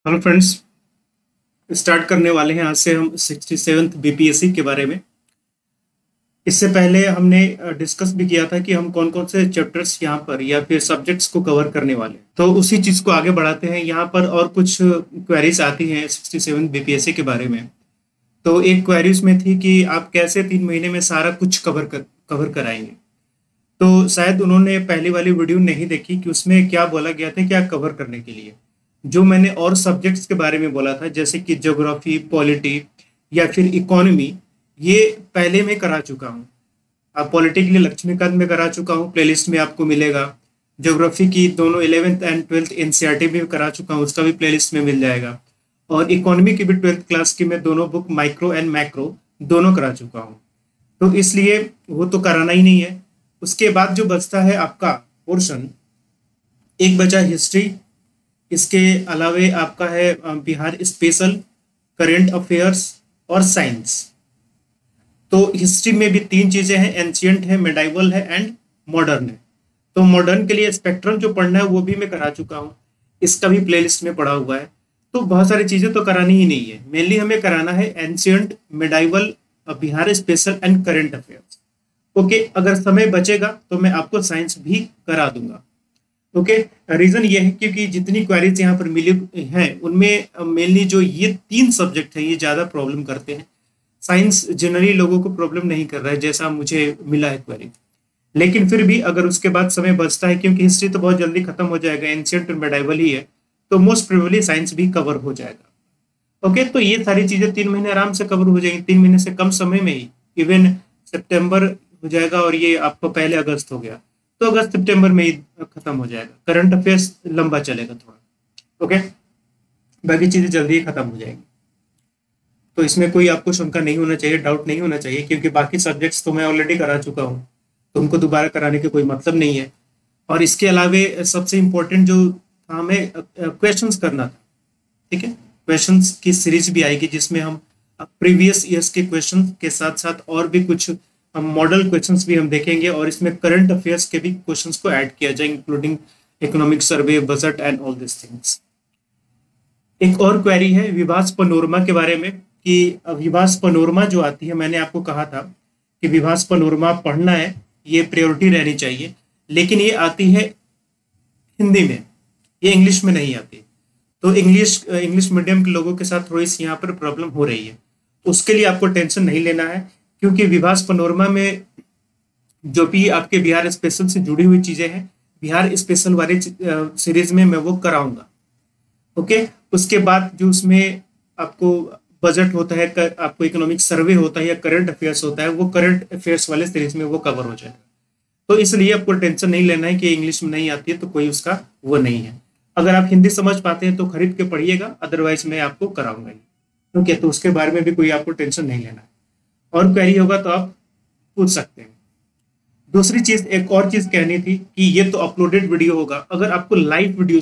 Hello friends. Start करने वाले हैं आज से हम 67th बीपीएससी के बारे में। इससे पहले हमने डिस्कस भी किया था कि हम कौन कौन से चैप्टर्स यहाँ पर या फिर सब्जेक्ट्स को कवर करने वाले हैं। तो उसी चीज़ को आगे बढ़ाते हैं। यहाँ पर और कुछ क्वेरीज आती हैं 67th बीपीएससी के बारे में। तो एक क्वेरीज में थी कि आप कैसे 3 महीने में सारा कुछ कवर कराएंगे। तो शायद उन्होंने पहली वाली वीडियो नहीं देखी कि उसमें क्या बोला गया था क्या कवर करने के लिए। जो मैंने और सब्जेक्ट्स के बारे में बोला था जैसे कि ज्योग्राफी, पॉलिटी या फिर इकोनॉमी, ये पहले मैं करा चुका हूँ। अब पॉलिटी के लिए लक्ष्मीकांत में करा चुका हूँ, प्लेलिस्ट में आपको मिलेगा। ज्योग्राफी की दोनों 11th एंड 12th एनसीईआरटी भी करा चुका हूँ, उसका भी प्लेलिस्ट में मिल जाएगा। और इकोनॉमी की भी 12th क्लास की मैं दोनों बुक माइक्रो एंड मैक्रो दोनों करा चुका हूँ। तो इसलिए वो तो कराना ही नहीं है। उसके बाद जो बचता है आपका पोर्शन, एक बचा हिस्ट्री। इसके अलावे आपका है बिहार स्पेशल, करेंट अफेयर्स और साइंस। तो हिस्ट्री में भी 3 चीजें हैं, एंशियंट है, मेडाइवल है एंड मॉडर्न है। तो मॉडर्न के लिए स्पेक्ट्रम जो पढ़ना है वो भी मैं करा चुका हूँ, इसका भी प्लेलिस्ट में पढ़ा हुआ है। तो बहुत सारी चीजें तो करानी ही नहीं है, मेनली हमें कराना है ancient, medieval, Bihar special and current affairs. Okay, अगर समय बचेगा तो मैं आपको साइंस भी करा दूंगा। ओके, रीजन ये है क्योंकि जितनी क्वेरीज यहाँ पर मिली हैं उनमें मेनली जो ये 3 सब्जेक्ट हैं ये ज्यादा प्रॉब्लम करते हैं। साइंस जनरली लोगों को प्रॉब्लम नहीं कर रहा है जैसा मुझे मिला है क्वेरी। लेकिन फिर भी अगर उसके बाद समय बचता है, क्योंकि हिस्ट्री तो बहुत जल्दी खत्म हो जाएगा, एंशियंट और मेडाइवल ही है, तो मोस्ट प्रोबेबली साइंस भी कवर हो जाएगा। ओके, तो ये सारी चीजें 3 महीने आराम से कवर हो जाएंगी, 3 महीने से कम समय में ही। इवन सितंबर हो जाएगा और ये आपको पहले अगस्त हो गया, तो अगस्त सितंबर में ही खत्म हो जाएगा। करंट अफेयर्स लंबा चलेगा थोड़ा। ओके, बाकी चीजें जल्दी ही खत्म हो जाएंगी। तो इसमें कोई आपको शंका नहीं होना चाहिए, डाउट नहीं होना चाहिए, क्योंकि बाकी सब्जेक्ट्स तो मैं ऑलरेडी करा चुका हूँ, तो उनको दोबारा कराने के कोई मतलब नहीं है। और इसके अलावे सबसे इम्पोर्टेंट जो था, हमें क्वेश्चंस करना था। ठीक है, क्वेश्चंस की सीरीज भी आएगी जिसमें हम प्रीवियस ईयर्स के क्वेश्चन के साथ साथ और भी कुछ मॉडल क्वेश्चंस भी हम देखेंगे, और इसमें करंट अफेयर्स के भी क्वेश्चंस को ऐड किया जाए, including economic survey, budget and all this things. एक और क्वेरी है विभास पनोरमा के बारे में, कि विभास पनोरमा जो आती है, मैंने आपको कहा था कि विभास पनोरमा पढ़ना है, ये प्रायोरिटी रहनी चाहिए, लेकिन ये आती है हिंदी में, ये इंग्लिश में नहीं आती। तो इंग्लिश मीडियम के लोगों के साथ थोड़ी सी यहाँ पर प्रॉब्लम हो रही है। उसके लिए आपको टेंशन नहीं लेना है, क्योंकि विभास पनोरमा में जो भी आपके बिहार स्पेशल से जुड़ी हुई चीजें हैं, बिहार स्पेशल वाली सीरीज में मैं वो कराऊंगा। ओके, उसके बाद जो उसमें आपको बजट होता है, आपको इकोनॉमिक सर्वे होता है या करंट अफेयर्स होता है, वो करंट अफेयर्स वाले सीरीज में वो कवर हो जाएगा। तो इसलिए आपको टेंशन नहीं लेना है कि इंग्लिश में नहीं आती है तो कोई उसका वो नहीं है। अगर आप हिंदी समझ पाते हैं तो खरीद के पढ़िएगा, अदरवाइज मैं आपको कराऊंगा ही। ओके, तो उसके बारे में भी कोई आपको टेंशन नहीं लेना है। और क्वेरी होगा तो आप पूछ सकते हैं। दूसरी चीज, एक और चीज कहनी थी कि ये तो अपलोडेड वीडियो होगा, अगर आपको लाइव वीडियो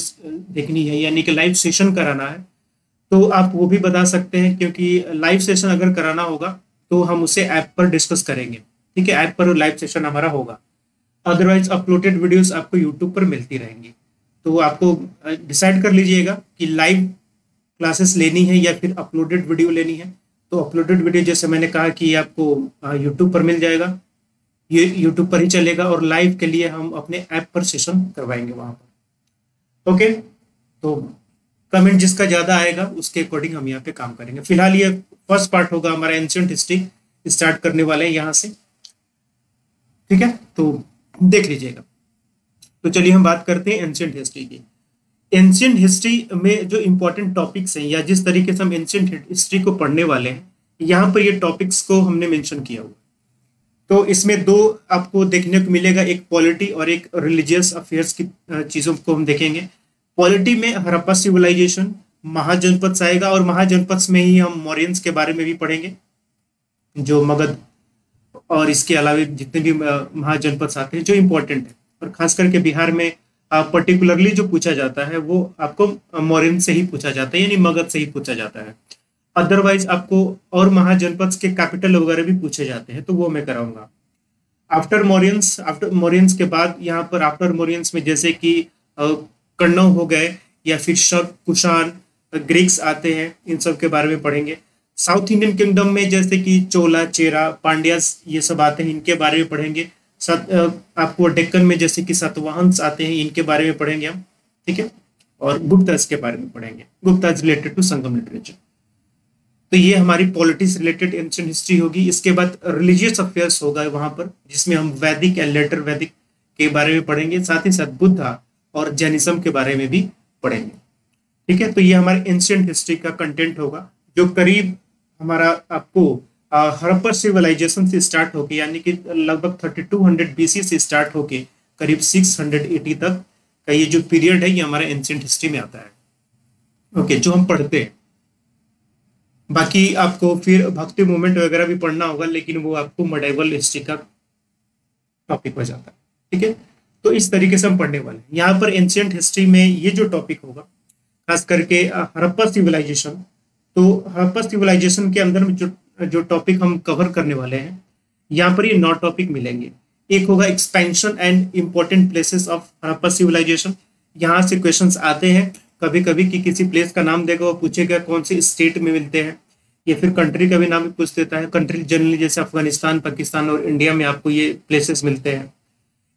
देखनी है यानी कि लाइव सेशन कराना है तो आप वो भी बता सकते हैं, क्योंकि लाइव सेशन अगर कराना होगा तो हम उसे ऐप पर डिस्कस करेंगे। ठीक है, ऐप पर लाइव सेशन हमारा होगा। अदरवाइज अपलोडेड वीडियोस आपको यूट्यूब पर मिलती रहेंगी। तो आपको डिसाइड कर लीजिएगा कि लाइव क्लासेस लेनी है या फिर अपलोडेड वीडियो लेनी है। तो अपलोडेड वीडियो जैसे मैंने कहा कि आपको यूट्यूब पर मिल जाएगा, ये यूट्यूब पर ही चलेगा, और लाइव के लिए हम अपने ऐप पर सेशन करवाएंगे वहां पर। ओके, तो कमेंट जिसका ज्यादा आएगा उसके अकॉर्डिंग हम यहाँ पे काम करेंगे। फिलहाल ये फर्स्ट पार्ट होगा हमारा, एंशियंट हिस्ट्री स्टार्ट करने वाले हैं यहाँ से। ठीक है, तो देख लीजिएगा। तो चलिए हम बात करते हैं एंशियंट हिस्ट्री की। एंशियंट हिस्ट्री में जो इंपॉर्टेंट टॉपिक्स हैं, या जिस तरीके से हम एंशियंट हिस्ट्री को पढ़ने वाले हैं, यहाँ पर ये टॉपिक्स को हमने मेंशन किया हुआ। तो इसमें 2 आपको देखने को मिलेगा, एक पॉलिटी और एक रिलीजियस अफेयर्स की चीजों को हम देखेंगे। पॉलिटी में हड़प्पा सिविलाइजेशन, महाजनपद आएगा, और महाजनपद में ही हम मौर्यंस के बारे में भी पढ़ेंगे, जो मगध और इसके अलावा जितने भी महाजनपद आते हैं जो इंपॉर्टेंट है। और खास करके बिहार में पर्टिकुलरली जो पूछा जाता है वो आपको मौर्यन से ही पूछा जाता है, यानी मगध से ही पूछा जाता है। अदरवाइज आपको और महाजनपद के कैपिटल वगैरह भी पूछे जाते हैं, तो वो मैं कराऊंगा। आफ्टर मौर्यंस के बाद यहाँ पर आफ्टर मौर्यंस में जैसे कि कण्व हो गए, या फिर शक, कुषाण, ग्रीक्स आते हैं, इन सब के बारे में पढ़ेंगे। साउथ इंडियन किंगडम में जैसे कि चोला, चेरा, पांड्यास ये सब आते हैं, इनके बारे में पढ़ेंगे। आपको डेक्कन में जैसे कि सातवाहंस आते हैं, इनके बारे में पढ़ेंगे हम, ठीक है। और गुप्ताज के बारे में पढ़ेंगे, Guptas related to Sangam literature. तो ये हमारी पॉलिटिक्स रिलेटेड एंशिएंट हिस्ट्री होगी। इसके बाद रिलीजियस अफेयर्स होगा वहां पर, जिसमें हम वैदिक एंड लेटर वैदिक के बारे में पढ़ेंगे, साथ ही साथ बुद्धा और जैनिज्म के बारे में भी पढ़ेंगे, ठीक है। तो ये हमारे एंशिएंट हिस्ट्री का कंटेंट होगा, जो करीब हमारा आपको हड़प्पा सिविलाइजेशन से स्टार्ट होके, यानी कि लगभग 3200 BC से स्टार्ट होके करीब 680 तक का ये जो पीरियड है, ये हमारा एंशिएंट हिस्ट्री में आता है, ओके, जो हम पढ़ते हैं। बाकी आपको फिर भक्ति मूवमेंट वगैरह भी पढ़ना होगा, लेकिन वो आपको मेडिवल हिस्ट्री का टॉपिक हो जाता है, ठीक है। तो इस तरीके से हम पढ़ने वाले हैं। यहाँ पर एंशिएंट हिस्ट्री में ये जो टॉपिक होगा, खास करके हड़प्पा सिविलाइजेशन, तो हड़प्पा सिविलाइजेशन के अंदर में जो टॉपिक हम कवर करने वाले हैं, यहाँ पर ये 9 टॉपिक मिलेंगे। एक होगा expansion and important places of Harappa civilization. यहाँ से क्वेश्चंस आते हैं कभी कभी कि किसी प्लेस का नाम देगा, वो पूछेगा कौन से स्टेट में मिलते हैं, या फिर कंट्री का भी नाम भी पूछ देता है। कंट्री जनरली जैसे अफगानिस्तान, पाकिस्तान और इंडिया में आपको ये प्लेसेस मिलते हैं।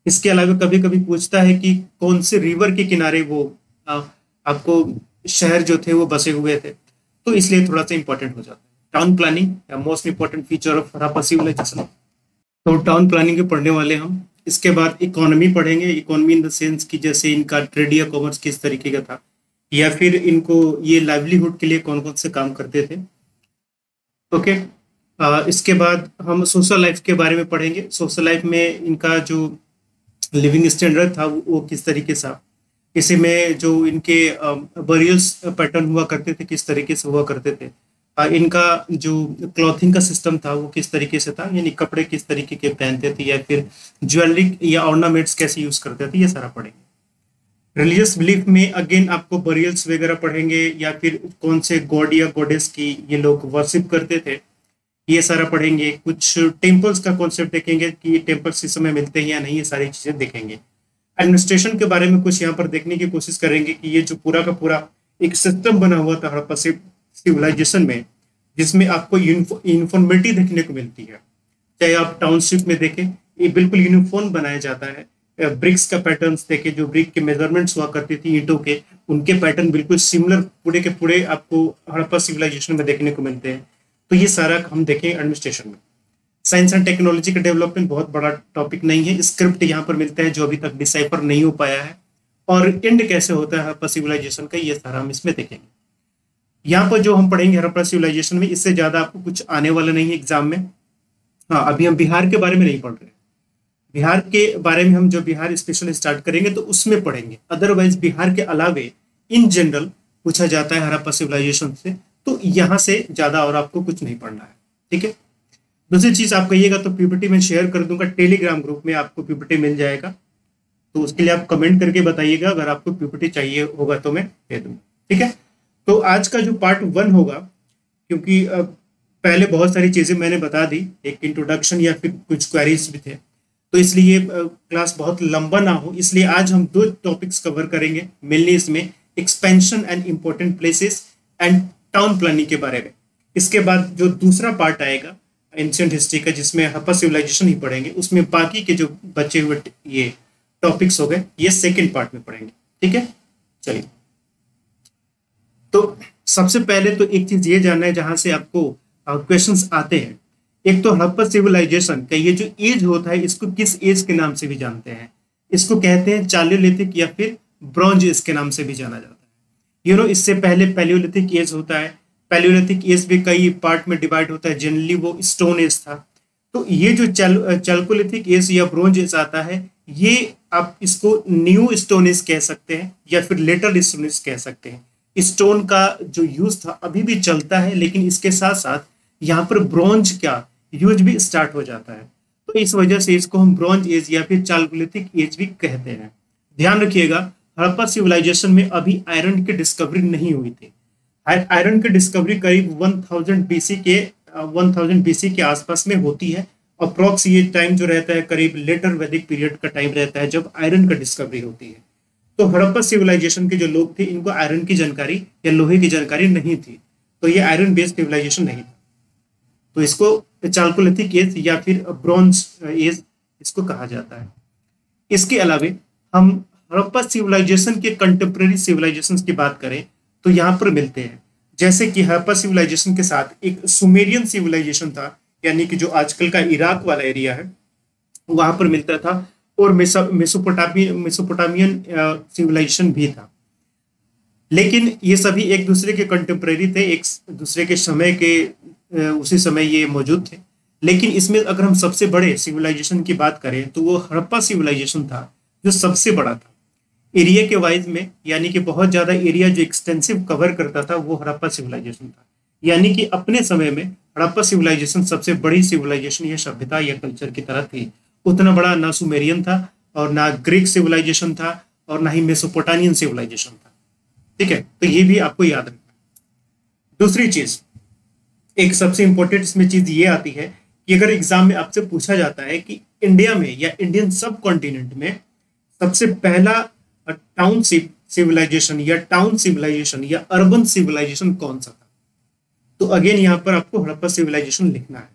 इसके अलावा कभी कभी पूछता है कि कौन से रिवर के किनारे वो आपको शहर जो थे वो बसे हुए थे, तो इसलिए थोड़ा सा इंपॉर्टेंट हो जाता है। Town planning most important feature of Harappa civilization, तो टाउन प्लानिंग के पढ़ने वाले हम। इसके बाद इकोनॉमी पढ़ेंगे, इकोनॉमी इन द सेंस कि जैसे इनका ट्रेड या कॉमर्स किस तरीके का था, या फिर इनको ये लाइवलीहुड के लिए कौन कौन से काम करते थे, ओके। इसके बाद हम सोशल लाइफ के बारे में पढ़ेंगे। सोशल लाइफ में इनका जो लिविंग स्टैंडर्ड था वो किस तरीके से, इसी में जो इनके बरियल्स पैटर्न हुआ करते थे किस तरीके से हुआ करते थे, इनका जो क्लॉथिंग का सिस्टम था वो किस तरीके से था, यानी कपड़े किस तरीके के पहनते थे, या फिर ज्वेलरी या ऑर्नामेंट्स कैसे यूज करते थे, ये सारा पढ़ेंगे। रिलीजियस बिलीफ में अगेन आपको बरियल्स वगैरह पढ़ेंगे, या फिर कौन से गॉड या गॉडेस की ये लोग वर्शिप करते थे, ये सारा पढ़ेंगे। कुछ टेम्पल्स का कॉन्सेप्ट देखेंगे कि टेम्पल्स इस समय मिलते हैं या नहीं, ये सारी चीजें देखेंगे। एडमिनिस्ट्रेशन के बारे में कुछ यहाँ पर देखने की कोशिश करेंगे कि ये जो पूरा का पूरा एक सिस्टम बना हुआ था हड़प्पा सिविलाइजेशन में, जिसमें आपको यूनिफॉर्मिटी देखने को मिलती है। चाहे आप टाउनशिप में देखें, ये बिल्कुल यूनिफॉर्म बनाया जाता है। ब्रिक्स का पैटर्न्स देखे, जो ब्रिक के मेजरमेंट्स हुआ करती थी ईंटों के, उनके पैटर्न बिल्कुल सिमिलर पूरे के पूरे आपको हड़प्पा सिविलाइजेशन में देखने को मिलते हैं। तो ये सारा हम देखें एडमिनिस्ट्रेशन में। साइंस एंड टेक्नोलॉजी का डेवलपमेंट बहुत बड़ा टॉपिक नहीं है, स्क्रिप्ट यहाँ पर मिलता है जो अभी तक डिसाइफर नहीं हो पाया है, और एंड कैसे होता है हड़प्पा सिविलाइजेशन का, ये सारा हम इसमें देखेंगे। यहाँ पर जो हम पढ़ेंगे हड़प्पा सिविलाइजेशन में, इससे ज्यादा आपको कुछ आने वाला नहीं है एग्जाम में। हाँ, अभी हम बिहार के बारे में नहीं पढ़ रहे हैं। बिहार के बारे में हम जो बिहार स्पेशल स्टार्ट करेंगे तो उसमें पढ़ेंगे। अदरवाइज बिहार के अलावे इन जनरल पूछा जाता है हड़प्पा सिविलाइजेशन से, तो यहाँ से ज्यादा और आपको कुछ नहीं पढ़ना है, ठीक है। दूसरी चीज आप कहिएगा तो पीपीटी में शेयर कर दूंगा, टेलीग्राम ग्रुप में आपको पीपीटी मिल जाएगा, तो उसके लिए आप कमेंट करके बताइएगा। अगर आपको पीपीटी चाहिए होगा तो मैं दे दूंगा, ठीक है। तो आज का जो पार्ट 1 होगा, क्योंकि पहले बहुत सारी चीजें मैंने बता दी, एक इंट्रोडक्शन या फिर कुछ क्वेरीज भी थे, तो इसलिए क्लास बहुत लंबा ना हो, इसलिए आज हम 2 टॉपिक्स कवर करेंगे मेनली इसमें, expansion and important places and town planning के बारे में। इसके बाद जो दूसरा पार्ट आएगा एंशिएंट हिस्ट्री का, जिसमें हड़प्पा सिविलाइजेशन ही पढ़ेंगे, उसमें बाकी के जो बचे हुए ये टॉपिक्स हो गए, ये सेकेंड पार्ट में पढ़ेंगे, ठीक है। चलिए, तो सबसे पहले तो एक चीज ये जानना है जहां से आपको क्वेश्चंस आते हैं। एक तो हड़प्पा सिविलाइजेशन का ये जो एज होता है, इसको किस एज के नाम से भी जानते हैं? इसको कहते हैं चालियोलिथिक या फिर ब्रॉन्ज एज के नाम से भी जाना जाता है। इससे पहले पैलियोलिथिक एज होता है। पैलियोलिथिक एज भी कई पार्ट में डिवाइड होता है, जनरली वो स्टोन एज था। तो ये जो चैल्कोलिथिक एज या ब्रॉन्ज एज आता है, ये आप इसको न्यू स्टोन एज कह सकते हैं या फिर लेटर स्टोन एज कह सकते हैं। स्टोन का जो यूज था अभी भी चलता है, लेकिन इसके साथ साथ यहाँ पर ब्रॉन्ज का यूज भी स्टार्ट हो जाता है। तो इस वजह से इसको हम ब्रॉन्ज एज या फिर चाल्कोलिथिक एज भी कहते हैं। ध्यान रखिएगा, हड़प्पा सिविलाइजेशन में अभी आयरन की डिस्कवरी नहीं हुई थी। आयरन की डिस्कवरी करीब 1000 BC के आसपास में होती है। अप्रॉक्स ये टाइम जो रहता है करीब लेटर वैदिक पीरियड का टाइम रहता है जब आयरन का डिस्कवरी होती है। तो हड़प्पा सिविलाइजेशन के जो लोग थे इनको आयरन की जानकारी या लोहे की जानकारी नहीं थी, तो ये आयरन बेस्ड सिविलाइजेशन नहीं था। तो इसको चालकोलिथिक एज या फिर ब्रॉन्ज एज इसको कहा जाता है। इसके अलावे हम हड़प्पा सिविलाइजेशन के कंटेम्प्रेरी सिविलाइजेशन की बात करें तो यहाँ पर मिलते हैं, जैसे कि हड़प्पा सिविलाइजेशन के साथ एक सुमेरियन सिविलाइजेशन था, यानी कि जो आजकल का इराक वाला एरिया है वहां पर मिलता था, और मेसोपोटामियन सिविलाइजेशन भी था। लेकिन ये सभी एक दूसरे के कंटेम्प्रेरी थे, एक दूसरे के समय के उसी समय ये मौजूद थे। लेकिन इसमें अगर हम सबसे बड़े सिविलाइजेशन की बात करें तो वो हड़प्पा सिविलाइजेशन था जो सबसे बड़ा था एरिया के वाइज में, यानी कि बहुत ज्यादा एरिया जो एक्सटेंसिव कवर करता था वो हड़प्पा सिविलाइजेशन था। यानी कि अपने समय में हड़प्पा सिविलाइजेशन सबसे बड़ी सिविलाइजेशन या सभ्यता या कल्चर की तरह थी। उतना बड़ा ना सुमेरियन था और ना ग्रीक सिविलाइजेशन था और ना ही मेसोपोटामियन सिविलाइजेशन था। ठीक है, तो ये भी आपको याद रखना। दूसरी चीज, एक सबसे इंपॉर्टेंट इसमें चीज ये आती है कि अगर एग्जाम में आपसे पूछा जाता है कि इंडिया में या इंडियन सब कॉन्टिनेंट में सबसे पहला टाउनशिप सिविलाइजेशन या टाउन सिविलाइजेशन या अर्बन सिविलाइजेशन कौन सा था, तो अगेन यहाँ पर आपको हड़प्पा सिविलाइजेशन लिखना है।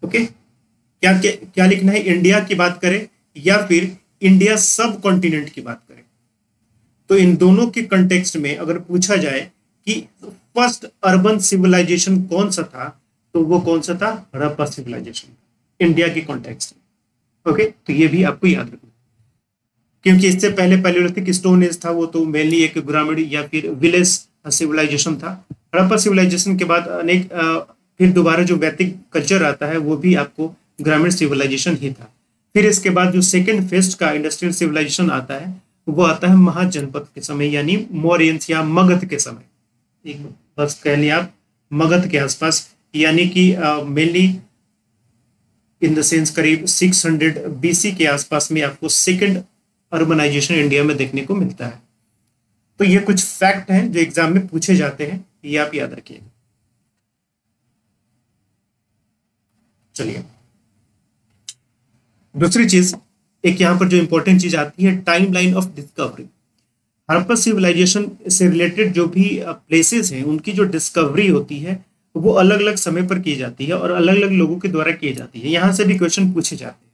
ओके, क्या क्या, क्या लिखना है, इंडिया की बात करें या फिर इंडिया सब कॉन्टिनेंट की बात करें। तो इन दोनों के कंटेक्स्ट में अगर पूछा जाए कि फर्स्ट अर्बन सिविलाइजेशन कौन सा था, तो वो कौन सा था, हड़प्पा सिविलाइजेशन इंडिया के कॉन्टेक्स्ट में। ओके, तो ये भी आपको याद रखना, क्योंकि इससे पहले पैलियोलिथिक स्टोन एज था, वो तो मेनली एक ग्रामीण या फिर विलेज सिविलाइजेशन था। हड़प्पा सिविलाइजेशन के बाद अनेक फिर दोबारा जो वैदिक कल्चर आता है वो भी आपको ग्रामीण सिविलाइजेशन ही था। फिर इसके बाद जो सेकंड फेज का इंडस्ट्रियल सिविलाइजेशन आता है वो आता है महाजनपद के समय, यानी मौर्यंस या मगध के समय। एक बस कह लिया आप मगध के आसपास, यानी कि मेनली इन द सेंस करीब 600 बीसी के आसपास में आपको सेकंड अर्बनाइजेशन इंडिया में देखने को मिलता है। तो ये कुछ फैक्ट हैं जो एग्जाम में पूछे जाते हैं, ये आप याद रखिएगा। चलिए, दूसरी चीज, एक यहां पर जो इंपॉर्टेंट चीज आती है, timeline of discovery. Harappa civilization से रिलेटेड जो भी प्लेसेस हैं उनकी जो डिस्कवरी होती है वो अलग अलग समय पर की जाती है और अलग अलग लोगों के द्वारा की जाती है। यहां से भी क्वेश्चन पूछे जाते हैं।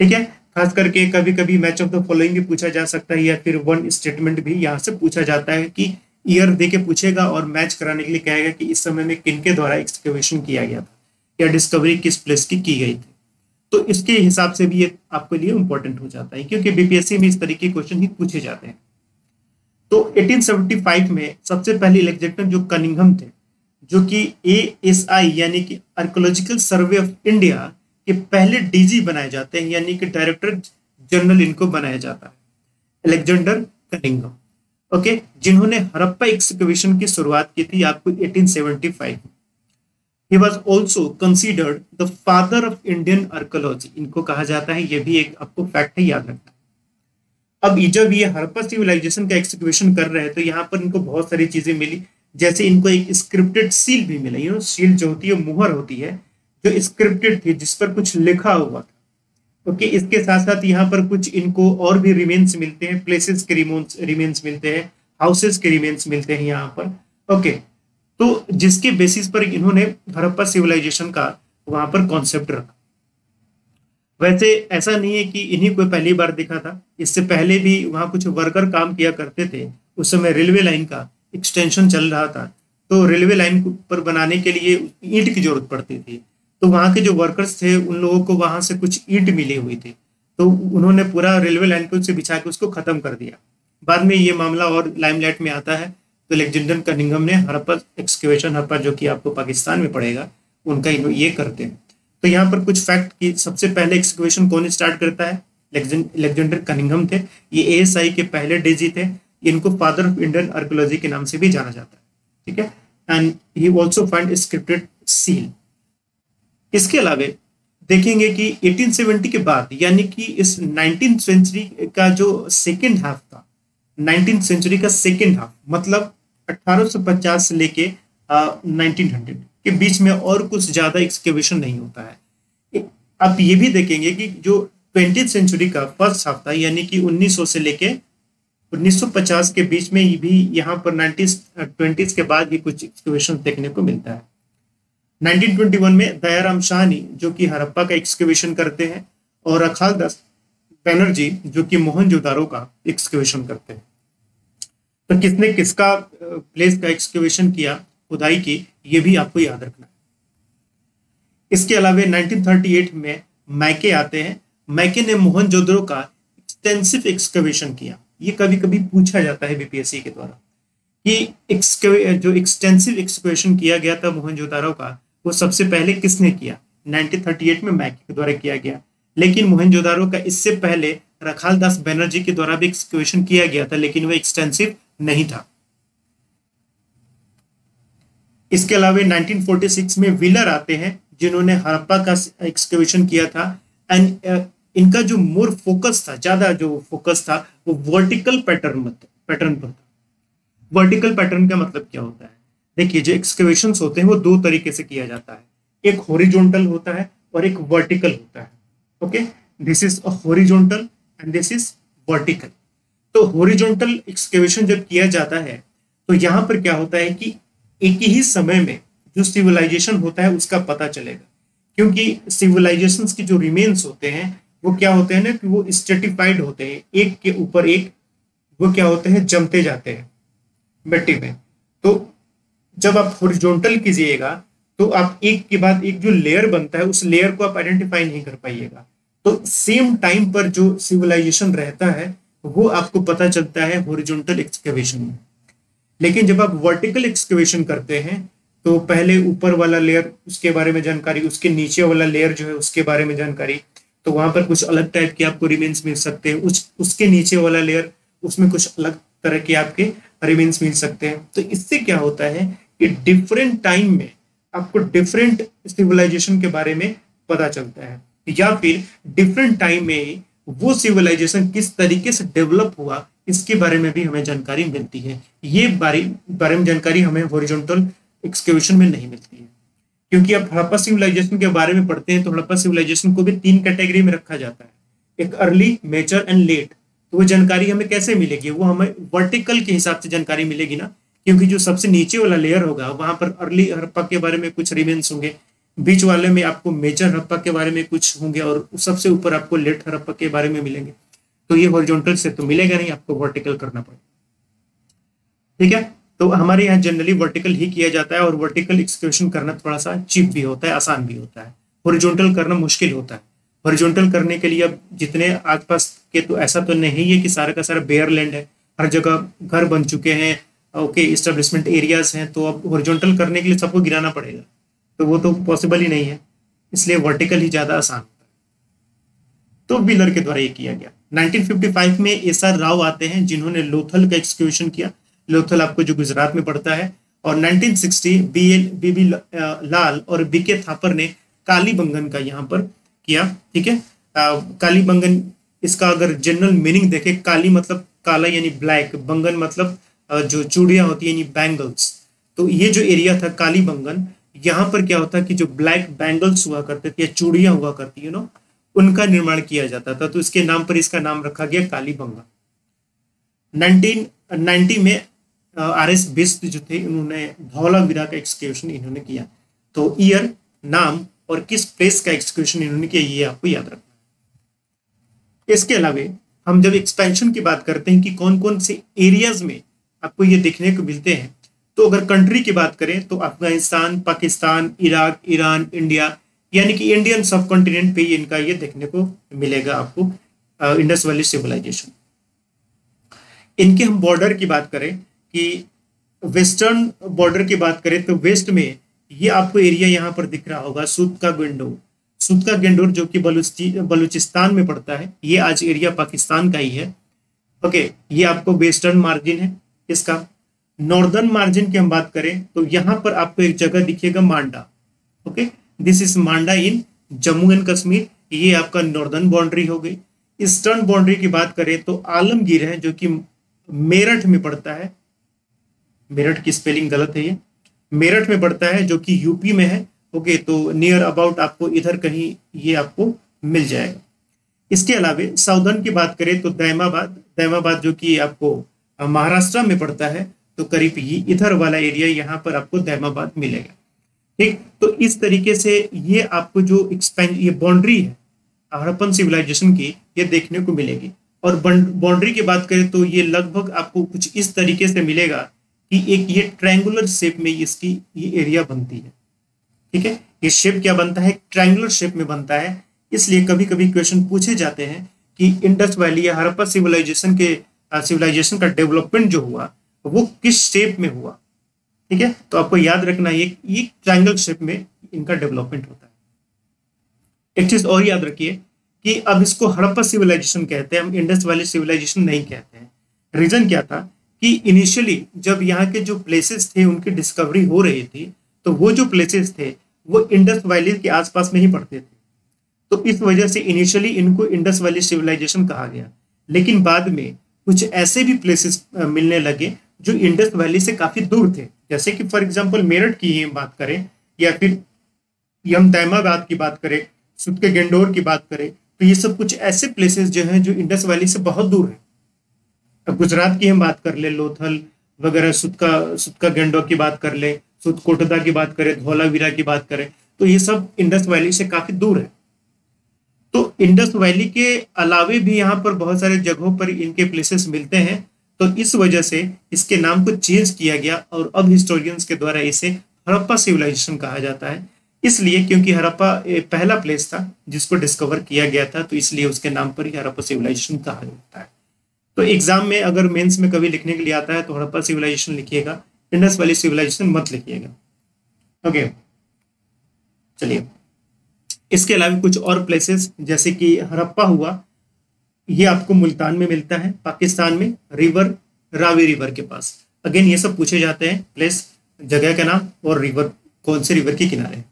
ठीक है, खास करके कभी कभी मैच ऑफ द फॉलोइंग भी पूछा जा सकता है, या फिर वन स्टेटमेंट भी यहाँ से पूछा जाता है कि ईयर दे के पूछेगा और मैच कराने के लिए कहेगा कि इस समय में किनके द्वारा एक्सकवेशन किया गया था या डिस्कवरी किस प्लेस की गई थी। तो इसके हिसाब से भी ये आपके लिए इंपॉर्टेंट हो जाता है, क्योंकि बीपीएससी में इस तरीके के क्वेश्चन ही पूछे जाते हैं। तो 1875 में सबसे पहले अलेक्जेंडर जो कनिंघम थे, जो कि ASI यानी कि आर्कियोलॉजिकल सर्वे ऑफ इंडिया के पहले डीजी बनाए जाते हैं, यानी कि डायरेक्टर जनरल इनको बनाया जाता है, अलेक्जेंडर कनिंघम। ओके, जिन्होंने हड़प्पा एक्सकवेशन की शुरुआत की थी आपको 1875 में। He was also considered the father of Indian archaeology, इनको कहा जाता है, ये भी एक आपको फैक्ट है, याद रखना। अब जब ये हड़प्पा सिविलाइजेशन का एक्सकवेशन कर रहे हैं तो यहाँ पर इनको बहुत सारी चीजें मिली, जैसे इनको एक स्क्रिप्टेड सील भी मिला। यू नो, सील जो होती है मुहर होती है जो स्क्रिप्टेड थी, जिस पर कुछ लिखा हुआ था। ओके, इसके साथ साथ यहाँ पर कुछ इनको और भी रिमेन्स मिलते हैं, प्लेसेस के रिमेन्स मिलते हैं, हाउसेस के रिमेन्स मिलते हैं यहाँ पर। ओके, तो जिसके बेसिस पर इन्होंने हड़प्पा सिविलाइजेशन का वहां पर कॉन्सेप्ट रखा। वैसे ऐसा नहीं है कि इन्हीं को पहली बार देखा था, इससे पहले भी वहां कुछ वर्कर काम किया करते थे। उस समय रेलवे लाइन का एक्सटेंशन चल रहा था, तो रेलवे लाइन पर बनाने के लिए ईंट की जरूरत पड़ती थी। तो वहां के जो वर्कर्स थे उन लोगों को वहां से कुछ ईंट मिली हुई थी, तो उन्होंने पूरा रेलवे लाइन को बिछा के उसको खत्म कर दिया। बाद में ये मामला और लाइमलाइट में आता है, तो अलेक्जेंडर कनिंघम ने हड़प्पा एक्सकवेशन, हड़प्पा जो कि आपको पाकिस्तान में पड़ेगा, उनका ये करते हैं। तो यहाँ पर कुछ फैक्ट की, सबसे पहले एक्सकवेशन कौन स्टार्ट करता है, अलेक्जेंडर कनिंघम थे। ये ASI के पहले डीजी थे, इनको फादर ऑफ इंडियन आर्कियोलॉजी के नाम से भी जाना जाता है। ठीक है, and he also find scripted seal. इसके अलावा देखेंगे कि 1870 के बाद, यानी कि इस 19th सेंचुरी का जो सेकेंड हाफ था, 19th सेंचुरी का सेकेंड हाफ मतलब 1850 से लेके 1900 के बीच में और कुछ ज्यादा एक्सकेवेशन नहीं होता है। आप ये भी देखेंगे कि जो 20th सेंचुरी का फर्स्ट हाफ था, यानी कि 1900 से लेके 1950 के बीच में ये भी यहाँ पर 1920s के बाद ये कुछ एक्सकवेशन देखने को मिलता है। 1921 में दयाराम शाहनी जो कि हड़प्पा का एक्सकवेशन करते हैं और अखाल दास बैनर्जी जो कि मोहनजोदारो का एक्सकवेशन करते हैं। तो किसने किसका प्लेस का एक्सकवेशन किया, खुदाई की, ये भी आपको याद रखना है। इसके अलावा 1938 में मैके आते हैं। मैके ने मोहनजोदड़ो का एक्सटेंसिव एक्सकवेशन किया। ये कभी कभी पूछा जाता है बीपीएससी के द्वारा कि जो एक्सटेंसिव एक्सकवेशन किया गया था मोहनजोदड़ो का, वो सबसे पहले किसने किया? 1938 में मैके के द्वारा किया गया। लेकिन मोहनजोदड़ो का इससे पहले रखाल दास बनर्जी के द्वारा भी एक्सकवेशन किया गया था, लेकिन वह एक्सटेंसिव नहीं था। इसके अलावा 1946 में व्हीलर आते हैं जिन्होंने हड़प्पा का एक्सकवेशन किया था। एंड इनका जो मोर फोकस था, ज्यादा जो फोकस था वो वर्टिकल पैटर्न पर था। वर्टिकल पैटर्न का मतलब क्या होता है? देखिए, जो एक्सकवेशंस होते हैं वो दो तरीके से किया जाता है, एक हॉरिजॉन्टल होता है और एक वर्टिकल होता है। Okay, this is a horizontal and this is vertical. तो हॉरिजॉन्टल एक्सकवेशन जब किया जाता है तो यहां पर क्या होता है कि एक ही समय में जो सिविलाइजेशन होता है उसका पता चलेगा, क्योंकि सिविलाइजेशंस के जो रिमेन्स होते हैं वो क्या होते हैं ना कि वो स्ट्रेटिफाइड होते हैं, एक के ऊपर एक वो क्या होते हैं, जमते जाते हैं मिट्टी में। तो जब आप हॉरिजॉन्टल कीजिएगा तो आप एक के बाद एक जो लेयर बनता है उस लेयर को आप आइडेंटिफाई नहीं कर पाइएगा। तो सेम टाइम पर जो सिविलाइजेशन रहता है वो आपको पता चलता है हॉरिजॉन्टल एक्सकवेशन में। लेकिन जब आप वर्टिकल एक्सकवेशन करते हैं तो पहले ऊपर वाला लेयर उसके बारे में जानकारी, उसके नीचे वाला लेयर जो है उसके बारे में जानकारी, तो वहां पर कुछ अलग टाइप के आपको रिमेन्स मिल सकते हैं। उसके नीचे वाला लेयर उसमें कुछ अलग तरह के आपके रिमेन्स मिल सकते हैं। तो इससे क्या होता है कि डिफरेंट टाइम में आपको डिफरेंट सिविलाइजेशन के बारे में पता चलता है, या फिर डिफरेंट टाइम में वो सिविलाइजेशन किस तरीके से डेवलप हुआ इसके बारे में भी हमें जानकारी मिलती है। ये बारे में जानकारी हमें हॉरिजॉन्टल एक्सकवेशन में नहीं मिलती है, क्योंकि आप हड़प्पा सिविलाइजेशन के बारे में पढ़ते हैं तो हड़प्पा सिविलाइजेशन को भी 3 कैटेगरी में रखा जाता है, एक अर्ली, मेजर एंड लेट। तो वो जानकारी हमें कैसे मिलेगी? वो हमें वर्टिकल के हिसाब से जानकारी मिलेगी ना, क्योंकि जो सबसे नीचे वाला लेयर होगा वहां पर अर्ली हड़प्पा के बारे में कुछ रिमेन्स होंगे, बीच वाले में आपको मेजर हड़प्पा के बारे में कुछ होंगे और सबसे ऊपर आपको लेट हड़प्पा के बारे में मिलेंगे। तो ये हॉरिजॉन्टल से तो मिलेगा नहीं, आपको वर्टिकल करना पड़ेगा। ठीक है, तो हमारे यहाँ जनरली वर्टिकल ही किया जाता है और वर्टिकल एक्सकवेशन करना थोड़ा सा चीप भी होता है, आसान भी होता है। हॉरिजॉन्टल करना मुश्किल होता है। हॉरिजॉन्टल करने के लिए अब जितने आसपास के, तो ऐसा तो नहीं है कि सारा का सारा बेयर लैंड है, हर जगह घर बन चुके हैं, ओके, इस्टेब्लिशमेंट एरियाज हैं, तो अब हॉरिजॉन्टल करने के लिए सबको गिराना पड़ेगा, तो वो तो पॉसिबल ही नहीं है। इसलिए वर्टिकल ही ज्यादा आसान होता है। तो व्हीलर के द्वारा ये किया गया। 1955 में एसआर राव आते हैं जिन्होंने लोथल का एक्सक्यूशन किया। लोथल आपको जो गुजरात में पड़ता है। और 1960 बीबी लाल और बीके थापर ने कालीबंगन का यहाँ पर किया। ठीक है, कालीबंगन, इसका अगर जनरल मीनिंग देखे, काली मतलब काला यानी ब्लैक, बंगन मतलब जो चूड़ियां होती है यानी बैंगल्स। तो ये जो एरिया था कालीबंगन, यहाँ पर क्या होता है कि जो ब्लैक बैंगल्स हुआ करते थे या चूड़ियां हुआ करती है उनका निर्माण किया जाता था, तो इसके नाम पर इसका नाम रखा गया कालीबंगन। 1990 में आर.एस. बिष्ट जो थे उन्होंने धौलावीरा का एक्सक्यूशन इन्होंने किया। तो ईयर, नाम और किस प्लेस का एक्सक्यूशन इन्होंने किया ये आपको याद रखना है। इसके अलावा हम जब एक्सपेंशन की बात करते हैं कि कौन कौन से एरियाज में आपको ये देखने को मिलते हैं, तो अगर कंट्री की बात करें तो Afghanistan, Pakistan, Iraq, Iran, India, यानी कि इंडियन सब कॉन्टिनेंट पे इनका ये देखने को मिलेगा आपको इंडस वैली सिविलाइजेशन। इनके हम बॉर्डर की बात करें कि वेस्टर्न बॉर्डर की बात करें तो वेस्ट में ये आपको एरिया यहाँ पर दिख रहा होगा, सूत का गेंडोर जो कि बलूचिस्तान में पड़ता है। ये आज एरिया पाकिस्तान का ही है। ओके, ये आपको वेस्टर्न मार्जिन है इसका। नॉर्दर्न मार्जिन की हम बात करें तो यहाँ पर आपको एक जगह दिखेगा Manda. Okay, this is Manda in Jammu and Kashmir, ये आपका नॉर्दर्न बाउंड्री हो गई। ईस्टर्न बाउंड्री की बात करें तो आलमगीर है जो कि मेरठ में पड़ता है। मेरठ की स्पेलिंग गलत है, ये मेरठ में पड़ता है जो कि यूपी में है। ओके, तो नियर अबाउट आपको इधर कहीं ये आपको मिल जाएगा। इसके अलावा साउदर्न की बात करें तो दैमाबाद जो कि आपको महाराष्ट्र में पड़ता है, तो करीब इधर वाला एरिया यहाँ पर आपको दैमाबाद मिलेगा। ठीक, तो इस तरीके से ये आपको जो ये बाउंड्री है हड़प्पन सिविलाइजेशन की, ये देखने को मिलेगी। और बाउंड्री की बात करें तो ये लगभग आपको कुछ इस तरीके से मिलेगा कि एक ये ट्रायंगुलर शेप में इसकी ये एरिया बनती है। ठीक है, ये शेप क्या बनता है, ट्रायंगुलर शेप में बनता है। इसलिए कभी कभी क्वेश्चन पूछे जाते हैं कि इंडस वैली या हड़प्पा सिविलाइजेशन का डेवलपमेंट जो हुआ वो किस शेप में हुआ। ठीक है, तो आपको याद रखना ये ट्रायंगल शेप में इनका डेवलपमेंट होता है। एक चीज और याद रखिए कि अब इसको हड़प्पा सिविलाइजेशन कहते हैं, हम इंडस वैली सिविलाइजेशन नहीं कहते हैं। रीजन क्या था कि इनिशियली जब यहाँ के जो प्लेसेस थे उनकी डिस्कवरी हो रही थी, तो वो जो प्लेसेस थे वो इंडस वैली के आसपास में ही पड़ते थे। तो इस वजह से इनिशियली इनको इंडस वैली सिविलाइजेशन कहा गया। लेकिन बाद में कुछ ऐसे भी प्लेसेस मिलने लगे जो इंडस वैली से काफी दूर थे, जैसे कि फॉर एग्जांपल मेरठ की ही बात करें, या फिर हम दैमाबाद की बात करें, सुत के गेंडोर की बात करें, तो ये सब कुछ ऐसे प्लेसेस जो हैं जो इंडस वैली से बहुत दूर है। अब गुजरात की हम बात कर ले, लोथल वगैरह, सुत का गेंडोर की बात कर ले, सुत कोटदा की बात करें, धौलावीरा की बात करें, तो ये सब इंडस वैली से काफी दूर है। तो इंडस वैली के अलावे भी यहाँ पर बहुत सारे जगहों पर इनके प्लेसेस मिलते हैं, तो इस वजह से इसके नाम को चेंज किया गया और अब हिस्टोरियंस के द्वारा इसे हड़प्पा सिविलाइजेशन कहा जाता है। इसलिए क्योंकि हड़प्पा पहला प्लेस था जिसको डिस्कवर किया गया था, तो इसलिए उसके नाम पर ही हड़प्पा सिविलाइजेशन कहा जाता है। तो एग्जाम में अगर मेंस में कभी लिखने के लिए आता है तो हड़प्पा सिविलाइजेशन लिखिएगा, इंडस वैली सिविलाइजेशन मत लिखिएगा। ओके, चलिए इसके अलावा कुछ और प्लेसेस जैसे कि हड़प्पा हुआ, ये आपको मुल्तान में मिलता है, पाकिस्तान में, रावी रिवर के पास। अगेन ये सब पूछे जाते हैं, प्लेस, जगह का नाम और रिवर, कौन से रिवर के किनारे।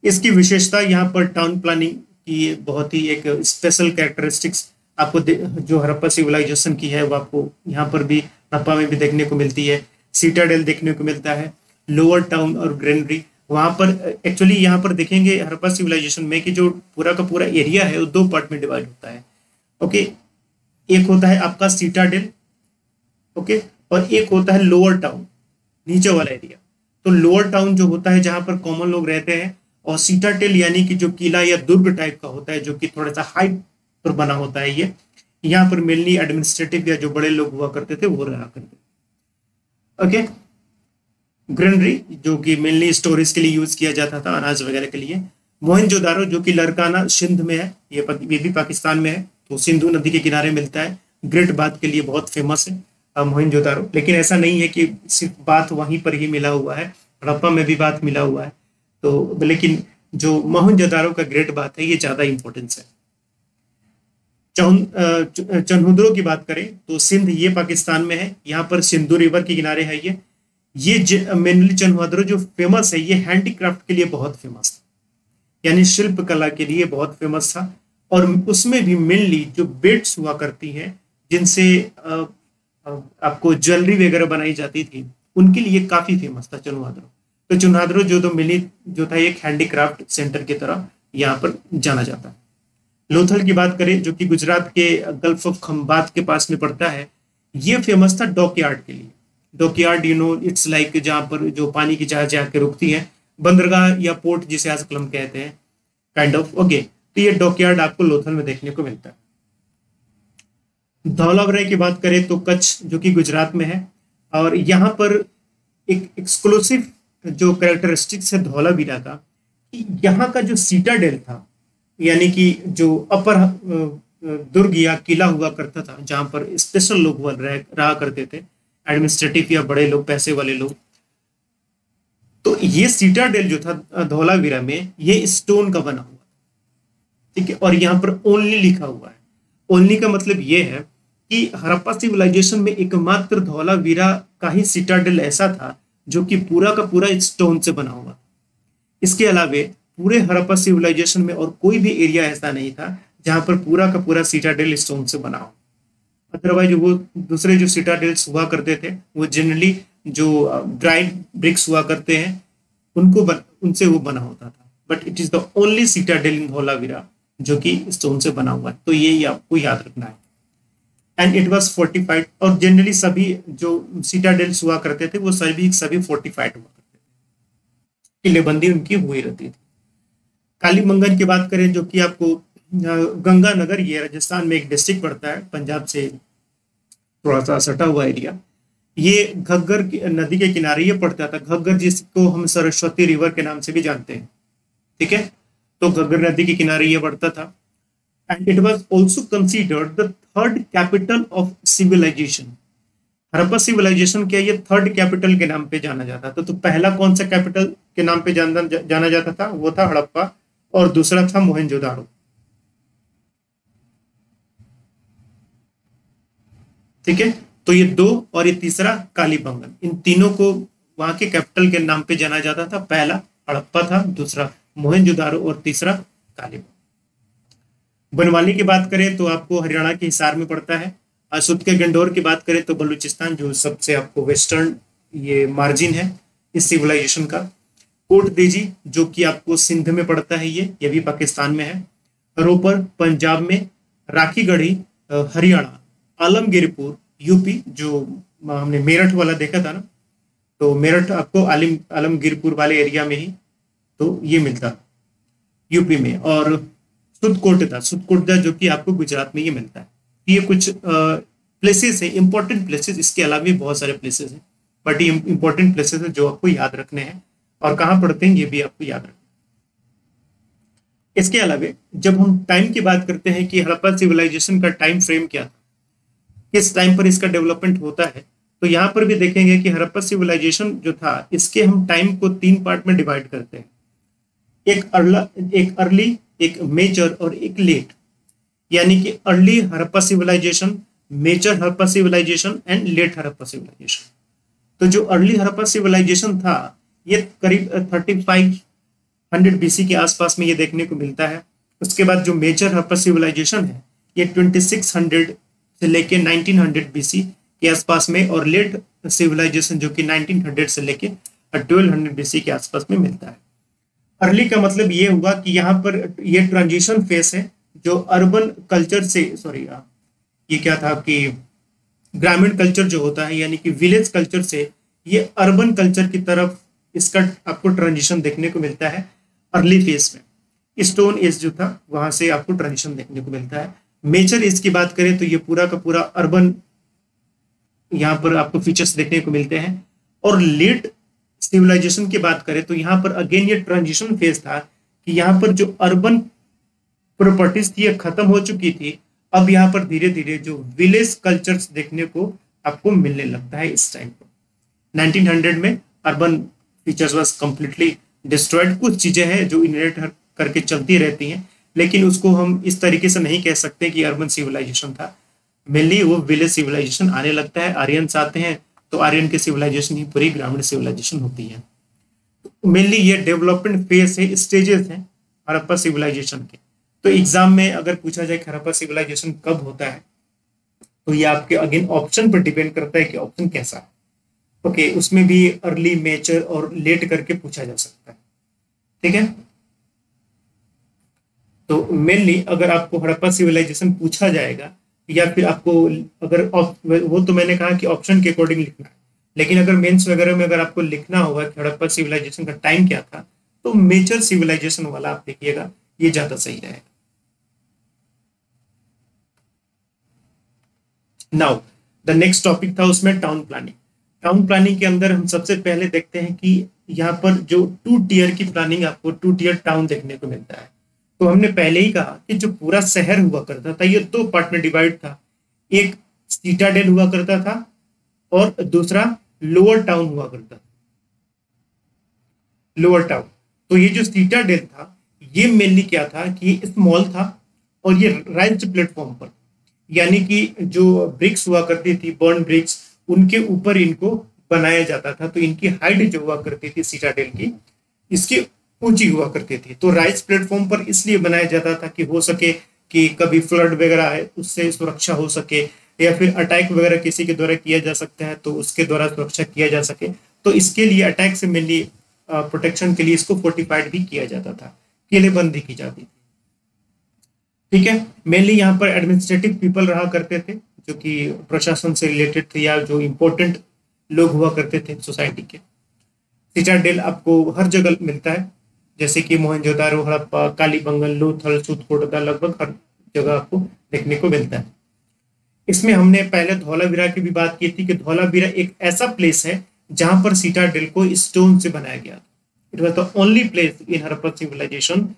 इसकी विशेषता यहाँ पर टाउन प्लानिंग की बहुत ही एक स्पेशल कैरेक्टरिस्टिक्स आपको जो हड़प्पा सिविलाइजेशन की है वो आपको यहाँ पर भी हड़प्पा में भी देखने को मिलती है। सीटाडेल देखने को मिलता है, लोअर टाउन और ग्रेनरी वहां पर। एक्चुअली यहाँ पर देखेंगे हड़प्पा सिविलाइजेशन में कि जो पूरा का पूरा एरिया है वो दो पार्ट में डिवाइड होता है। ओके, एक होता है आपका सीटाडेल, ओके, और एक होता है लोअर टाउन, नीचे वाला एरिया। तो लोअर टाउन जो होता है जहां पर कॉमन लोग रहते हैं, और सीटाडेल यानी कि जो किला या दुर्ग टाइप का होता है जो कि थोड़ा सा हाइट पर बना होता है, ये यहाँ पर मेनली एडमिनिस्ट्रेटिव या जो बड़े लोग हुआ करते थे वो रहा करते। ओके, ग्रेनरी जो कि मेनली स्टोरेज के लिए यूज किया जाता था, अनाज वगैरह के लिए। मोहनजोदारो जो कि लरकाना सिंध में है, ये भी पाकिस्तान में है, तो सिंधु नदी के किनारे मिलता है। ग्रेट बात के लिए बहुत फेमस है मोहनजोदारो। लेकिन ऐसा नहीं है कि सिर्फ बात वहीं पर ही मिला हुआ है, हड़प्पा में भी बात मिला हुआ है। तो लेकिन जो मोहनजोदारो का ग्रेट बात है ये ज्यादा इंपॉर्टेंस है। चन्हुद्रो की बात करें तो सिंध ये पाकिस्तान में है, यहाँ पर सिंधु रिवर के किनारे है ये मेनली चन्हुद्रो जो फेमस है ये हैंडीक्राफ्ट के लिए बहुत फेमस था, यानी शिल्प कला के लिए बहुत फेमस था। और उसमें भी मेनली जो बेड्स हुआ करती हैं जिनसे आपको ज्वेलरी वगैरह बनाई जाती थी, उनके लिए काफी फेमस था चन्हुद्रो। तो चन्हुद्रो जो मिली जो था एक हैंडीक्राफ्ट सेंटर की तरह यहाँ पर जाना जाता है। लोथल की बात करें जो कि गुजरात के गल्फ ऑफ खंबात के पास में पड़ता है, ये फेमस था डॉकयार्ड के लिए। डॉकयार्ड इट्स लाइक जहाँ पर जो पानी की जहाज आके रुकती है, बंदरगाह या पोर्ट जिसे आजकल हम कहते हैं, काइंड ऑफ। ओके, तो ये डॉकयार्ड आपको लोथल में देखने को मिलता है। धौलावीरा की बात करें तो कच्छ जो कि गुजरात में है, और यहाँ पर एक एक्सक्लूसिव जो कैरेक्टरिस्टिक्स है धौलावीरा का, यहाँ का जो सीटाडेल था, यानी कि जो अपर दुर्ग या किला हुआ करता था जहां पर स्पेशल लोग रहा करते थे, एडमिनिस्ट्रेटिव या बड़े लोग, पैसे वाले लोग। तो ये सीटाडेल जो था धौलावीरा में ये स्टोन का बना हुआ, ठीक है, और यहाँ पर ओनली लिखा हुआ है। ओनली का मतलब ये है कि हड़प्पा सिविलाइजेशन में एकमात्र धौलावीरा का ही सीटाडेल ऐसा था जो कि पूरा का पूरा स्टोन से बना हुआ था। इसके अलावा पूरे हड़प्पा सिविलाइजेशन में और कोई भी एरिया ऐसा नहीं था जहां पर पूरा का पूरा सीटाडेल स्टोन से बना हो। अदरवाइज वो दूसरे जो सीटाडेल्स हुआ करते थे वो जनरली जो ड्राइड ब्रिक्स हुआ करते हैं उनसे वो बना होता था, but it is the only citadel in Dholavira जो कि स्टोन से बना हुआ है, तो ये आपको याद रखना है। एंड इट वाज फोर्टिफाइड, और जनरली सभी जो सिटाडेल्स हुआ करते थे वो सभी फोर्टिफाइड हुआ करते थे, किलेबंदी उनकी हुई रहती थी। कालीबंगन की बात करें, जो कि आपको गंगानगर, ये राजस्थान में एक डिस्ट्रिक्ट पड़ता है, पंजाब से थोड़ा सा सटा हुआ एरिया। ये घग्गर नदी के किनारे ये पड़ता था। घग्गर जिसको हम सरस्वती रिवर के नाम से भी जानते हैं, ठीक है, तो घग्गर नदी के किनारे ये पड़ता था। And it was also considered the third capital of civilization. Harappa civilization क्या, ये थर्ड कैपिटल के नाम पे जाना जाता था। तो पहला कौन सा कैपिटल के नाम पे जाना जाता था, वो था हड़प्पा, और दूसरा था मोहनजोदाड़ो, ठीक है। तो ये दो, और ये तीसरा कालीबंगन, इन तीनों को वहां के कैपिटल के नाम पे जाना जाता था। पहला हड़प्पा था, दूसरा मोहनजोदाड़ो, और तीसरा कालीबंगन। बनवाली की बात करें तो आपको हरियाणा के हिसार में पड़ता है। असुद के गंडोर की बात करें तो बलूचिस्तान, जो सबसे आपको वेस्टर्न ये मार्जिन है इस सिविलाइजेशन का। कोट देजी, जो कि आपको सिंध में पड़ता है, ये भी पाकिस्तान में है। रोपर पंजाब में, राखीगढ़ी हरियाणा, आलमगीरपुर यूपी, जो हमने मेरठ वाला देखा था ना, तो मेरठ आपको आलमगीरपुर वाले एरिया में ही तो ये मिलता यूपी में। और सुदकोटा जो कि आपको गुजरात में ये मिलता है। ये कुछ प्लेसेस है, इंपॉर्टेंट प्लेसेस, इसके अलावा भी बहुत सारे प्लेसेस हैं, बट ये इंपॉर्टेंट प्लेसेस है जो आपको याद रखने हैं, और कहाँ पढ़ते हैं ये भी आपको याद रखना है। इसके अलावा जब हम टाइम की बात करते हैं कि हड़प्पा सिविलाइजेशन का टाइम फ्रेम क्या था, किस टाइम पर इसका डेवलपमेंट होता है, तो यहाँ पर भी देखेंगे कि हड़प्पा सिविलाइजेशन जो था, इसके हम टाइम को 3 पार्ट में डिवाइड करते हैं। एक अर्ली, एक मेजर, और एक लेट। यानी कि early Harappa civilization, major Harappa civilization and late Harappa civilization. तो जो अर्ली हड़प्पा सिविलाइजेशन था, ये करीब 3500 बीसी के आसपास में ये देखने को मिलता है। उसके बाद जो मेजर हड़प्पा सिविलाइजेशन है, ये 2600 से लेके 1900 बीसी के आसपास में, और लेट सिविलाइजेशन जो कि 1900 से लेके 1200 बीसी के आसपास में मिलता है। अर्ली का मतलब ये हुआ कि यहाँ पर ये ट्रांजिशन फेस है, जो अर्बन कल्चर से, सॉरी ये क्या था कि ग्रामीण कल्चर जो होता है, यानी कि विलेज कल्चर से ये अर्बन कल्चर की तरफ इसका आपको ट्रांजिशन देखने को मिलता है अर्ली फेस में। स्टोन एज जो था, वहां से आपको ट्रांजिशन देखने को मिलता है। मेजर एज की बात करें तो ये पूरा का पूरा अर्बन यहाँ पर आपको फीचर्स देखने को मिलते हैं। और लेट सिविलाइजेशन की बात करें तो यहाँ पर अगेन ये ट्रांजिशन फेज था कि यहाँ पर जो अर्बन प्रॉपर्टीज थी ये खत्म हो चुकी थी। अब यहाँ पर धीरे धीरे जो विलेज कल्चर्स देखने को आपको मिलने लगता है इस टाइम पर। 1900 में urban features was completely destroyed. कुछ चीजें हैं जो इनहेरिट करके चलती रहती हैं, लेकिन उसको हम इस तरीके से नहीं कह सकते कि अर्बन सिविलाइजेशन था। मेनली वो विलेज सिविलाइजेशन आने लगता है, आर्यंस आते हैं, तो आर्यन की सिविलाइजेशन ही पूरी ग्रामीण सिविलाइजेशन होती है। मेनली ये डेवलपमेंट फेज है, स्टेजेस हैं हड़प्पा सिविलाइजेशन के। तो एग्जाम में अगर पूछा जाए कि हड़प्पा सिविलाइजेशन कब होता है, तो ये आपके अगेन ऑप्शन पर डिपेंड करता है कि ऑप्शन कैसा है। ओके, उसमें भी अर्ली, मेजर और लेट करके पूछा जा सकता है, ठीक है। तो मेनली अगर आपको हड़प्पा सिविलाइजेशन पूछा जाएगा, या फिर आपको अगर वो तो मैंने कहा कि ऑप्शन के अकॉर्डिंग लिखना है, लेकिन अगर मेंस वगैरह में अगर आपको लिखना होगा कि हड़प्पा सिविलाइजेशन का टाइम क्या था, तो मेजर सिविलाइजेशन वाला आप देखिएगा, ये ज्यादा सही रहेगा। नाउ द नेक्स्ट टॉपिक था उसमें टाउन प्लानिंग। टाउन प्लानिंग के अंदर हम सबसे पहले देखते हैं कि यहाँ पर जो 2 टियर की प्लानिंग, आपको 2 टियर टाउन देखने को मिलता है। तो हमने पहले ही कहा कि जो पूरा शहर हुआ करता था ये 2 पार्ट में डिवाइड था। एक सिटाडेल हुआ करता था और दूसरा लोअर टाउन हुआ करता था, लोअर टाउन। तो ये जो सिटाडेल था ये मेनली क्या था कि स्मॉल था और ये राइज्ड प्लेटफॉर्म पर, यानी कि जो ब्रिक्स हुआ करती थी, बर्न ब्रिक्स, उनके ऊपर इनको बनाया जाता था। तो इनकी हाइट जो हुआ करती थी सिटाडेल की, इसकी ऊंची हुआ करती थी। तो राइज प्लेटफॉर्म पर इसलिए बनाया जाता था कि हो सके कि कभी फ्लड वगैरह है उससे सुरक्षा हो सके, या फिर अटैक वगैरह किसी के द्वारा किया जा सकता है तो उसके द्वारा सुरक्षा किया जा सके। तो इसके लिए अटैक से मेनली प्रोटेक्शन के लिए इसको फोर्टिफाइड भी किया जाता था, किलेबंदी की जाती थी। ठीक है। मेनली यहाँ पर एडमिनिस्ट्रेटिव पीपल रहा करते थे, जो कि प्रशासन से रिलेटेड थे या जो इम्पोर्टेंट लोग हुआ करते थे सोसाइटी के। सिटाडेल आपको हर जगह मिलता है, जैसे कि मोहनजोदारो, हड़प्पा, कालीबंगन, लोथल, चित्रकूट, लगभग हर जगह आपको देखने को मिलता है। इसमें हमने पहले धौलावीरा की भी बात की थी कि धौलावीरा एक ऐसा प्लेस है जहां पर सिटाडेल को स्टोन से बनाया गया था। It was the only place in Harappa civilization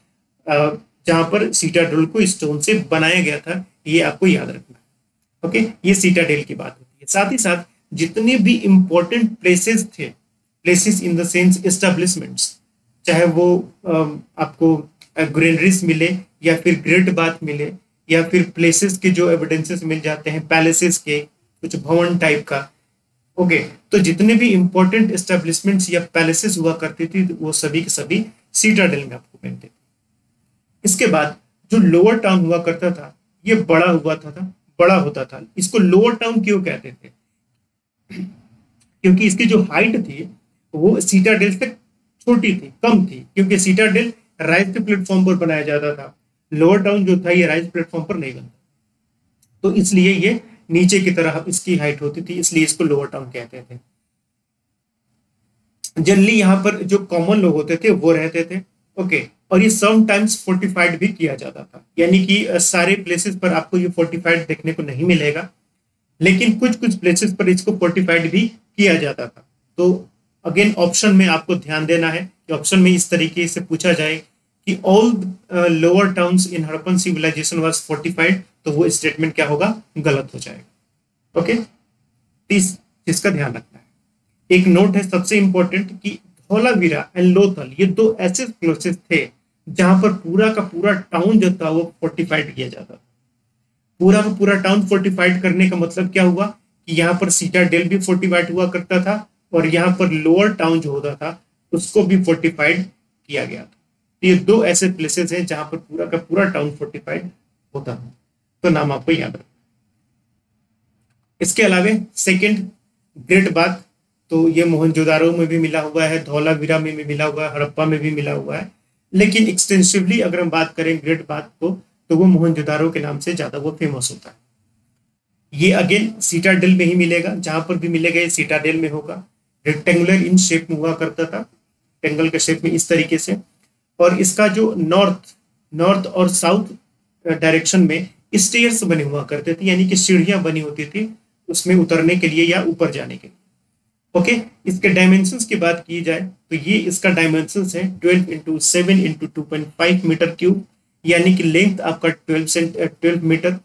जहां पर सिटाडेल को स्टोन से बनाया गया था। ये आपको याद रखना है। ओके, ये सिटाडेल की बात होती है। साथ ही साथ जितने भी इंपॉर्टेंट प्लेसेस थे, places in the sense establishments, चाहे वो आपको ग्रेनरीज मिले या फिर ग्रेट बाथ मिले या फिर प्लेसेस के जो एविडेंसेस मिल जाते हैं, पैलेसेस के कुछ भवन टाइप का। ओके, तो जितने भी इंपॉर्टेंट एस्टेब्लिशमेंट्स या पैलेसेस हुआ करती थी वो सभी के सभी सिटाडेल में आपको मिलते थे। इसके बाद जो लोअर टाउन हुआ करता था, ये बड़ा बड़ा होता था। इसको लोअर टाउन क्यों कहते थे? क्योंकि इसकी जो हाइट थी वो सिटाडेल से छोटी थी, कम थी, क्योंकि सिटाडेल राइज प्लेटफॉर्म पर बनाया जाता था। लोअर टाउन जो था ये राइज प्लेटफॉर्म पर नहीं बनता, तो इसलिए ये नीचे की तरह इसकी हाइट होती थी, इसलिए इसको लोअर टाउन कहते थे। जनरली यहाँ पर जो कॉमन लोग होते थे वो रहते थे। ओके, और ये समटाइम्स फोर्टिफाइड भी किया जाता था, यानी कि सारे प्लेसेस पर आपको ये फोर्टिफाइड देखने को नहीं मिलेगा, लेकिन कुछ कुछ प्लेसेस पर इसको फोर्टिफाइड भी किया जाता था। तो अगेन ऑप्शन में आपको ध्यान देना है कि ऑप्शन में इस तरीके से पूछा जाए कि all lower towns in Harappan civilization was fortified, तो वो स्टेटमेंट क्या होगा? गलत हो जाएगा। ओके, इस चीज का ध्यान रखना है। एक नोट है सबसे इंपॉर्टेंट कि धौलावीरा एंड लोथल ये दो ऐसे प्लेसेस थे जहां पर पूरा का पूरा टाउन जो था वो फोर्टिफाइड किया जाता था। पूरा का पूरा टाउन फोर्टिफाइड करने का मतलब क्या हुआ कि यहाँ पर सिटाडेल भी फोर्टिफाइड हुआ करता था और यहाँ पर लोअर टाउन जो होता था उसको भी फोर्टिफाइड किया गया था। ये दो ऐसे प्लेसेस हैं जहां पर पूरा का पूरा टाउन फोर्टिफाइड होता है, तो नाम आपको याद रखना। इसके अलावा सेकंड ग्रेट बाथ, तो ये मोहनजोदारो में भी मिला हुआ है, धौलावीरा में भी मिला हुआ है, हड़प्पा में भी मिला हुआ है, लेकिन एक्सटेंसिवली अगर हम बात करें ग्रेट बाथ को तो वो मोहनजोदारो के नाम से ज्यादा वो फेमस होता है। ये अगेन सिटाडेल में ही मिलेगा, जहां पर भी मिलेगा ये सिटाडेल में होगा। रेक्टेंगुलर इन शेप में हुआ करता था, रेक्टेंगल के शेप में इस तरीके से, और इसका जो नॉर्थ और साउथ डायरेक्शन में स्टेयर्स बने हुआ करते थे, यानी कि सीढ़ियां बनी होती थी उसमें उतरने के लिए या ऊपर जाने के लिए। ओके, इसके डायमेंशंस की बात की जाए तो ये इसका डायमेंशंस है 12 इंटू 7 इंटू 2.5 मीटर क्यूब, यानी कि लेंथ आपका 12 मीटर।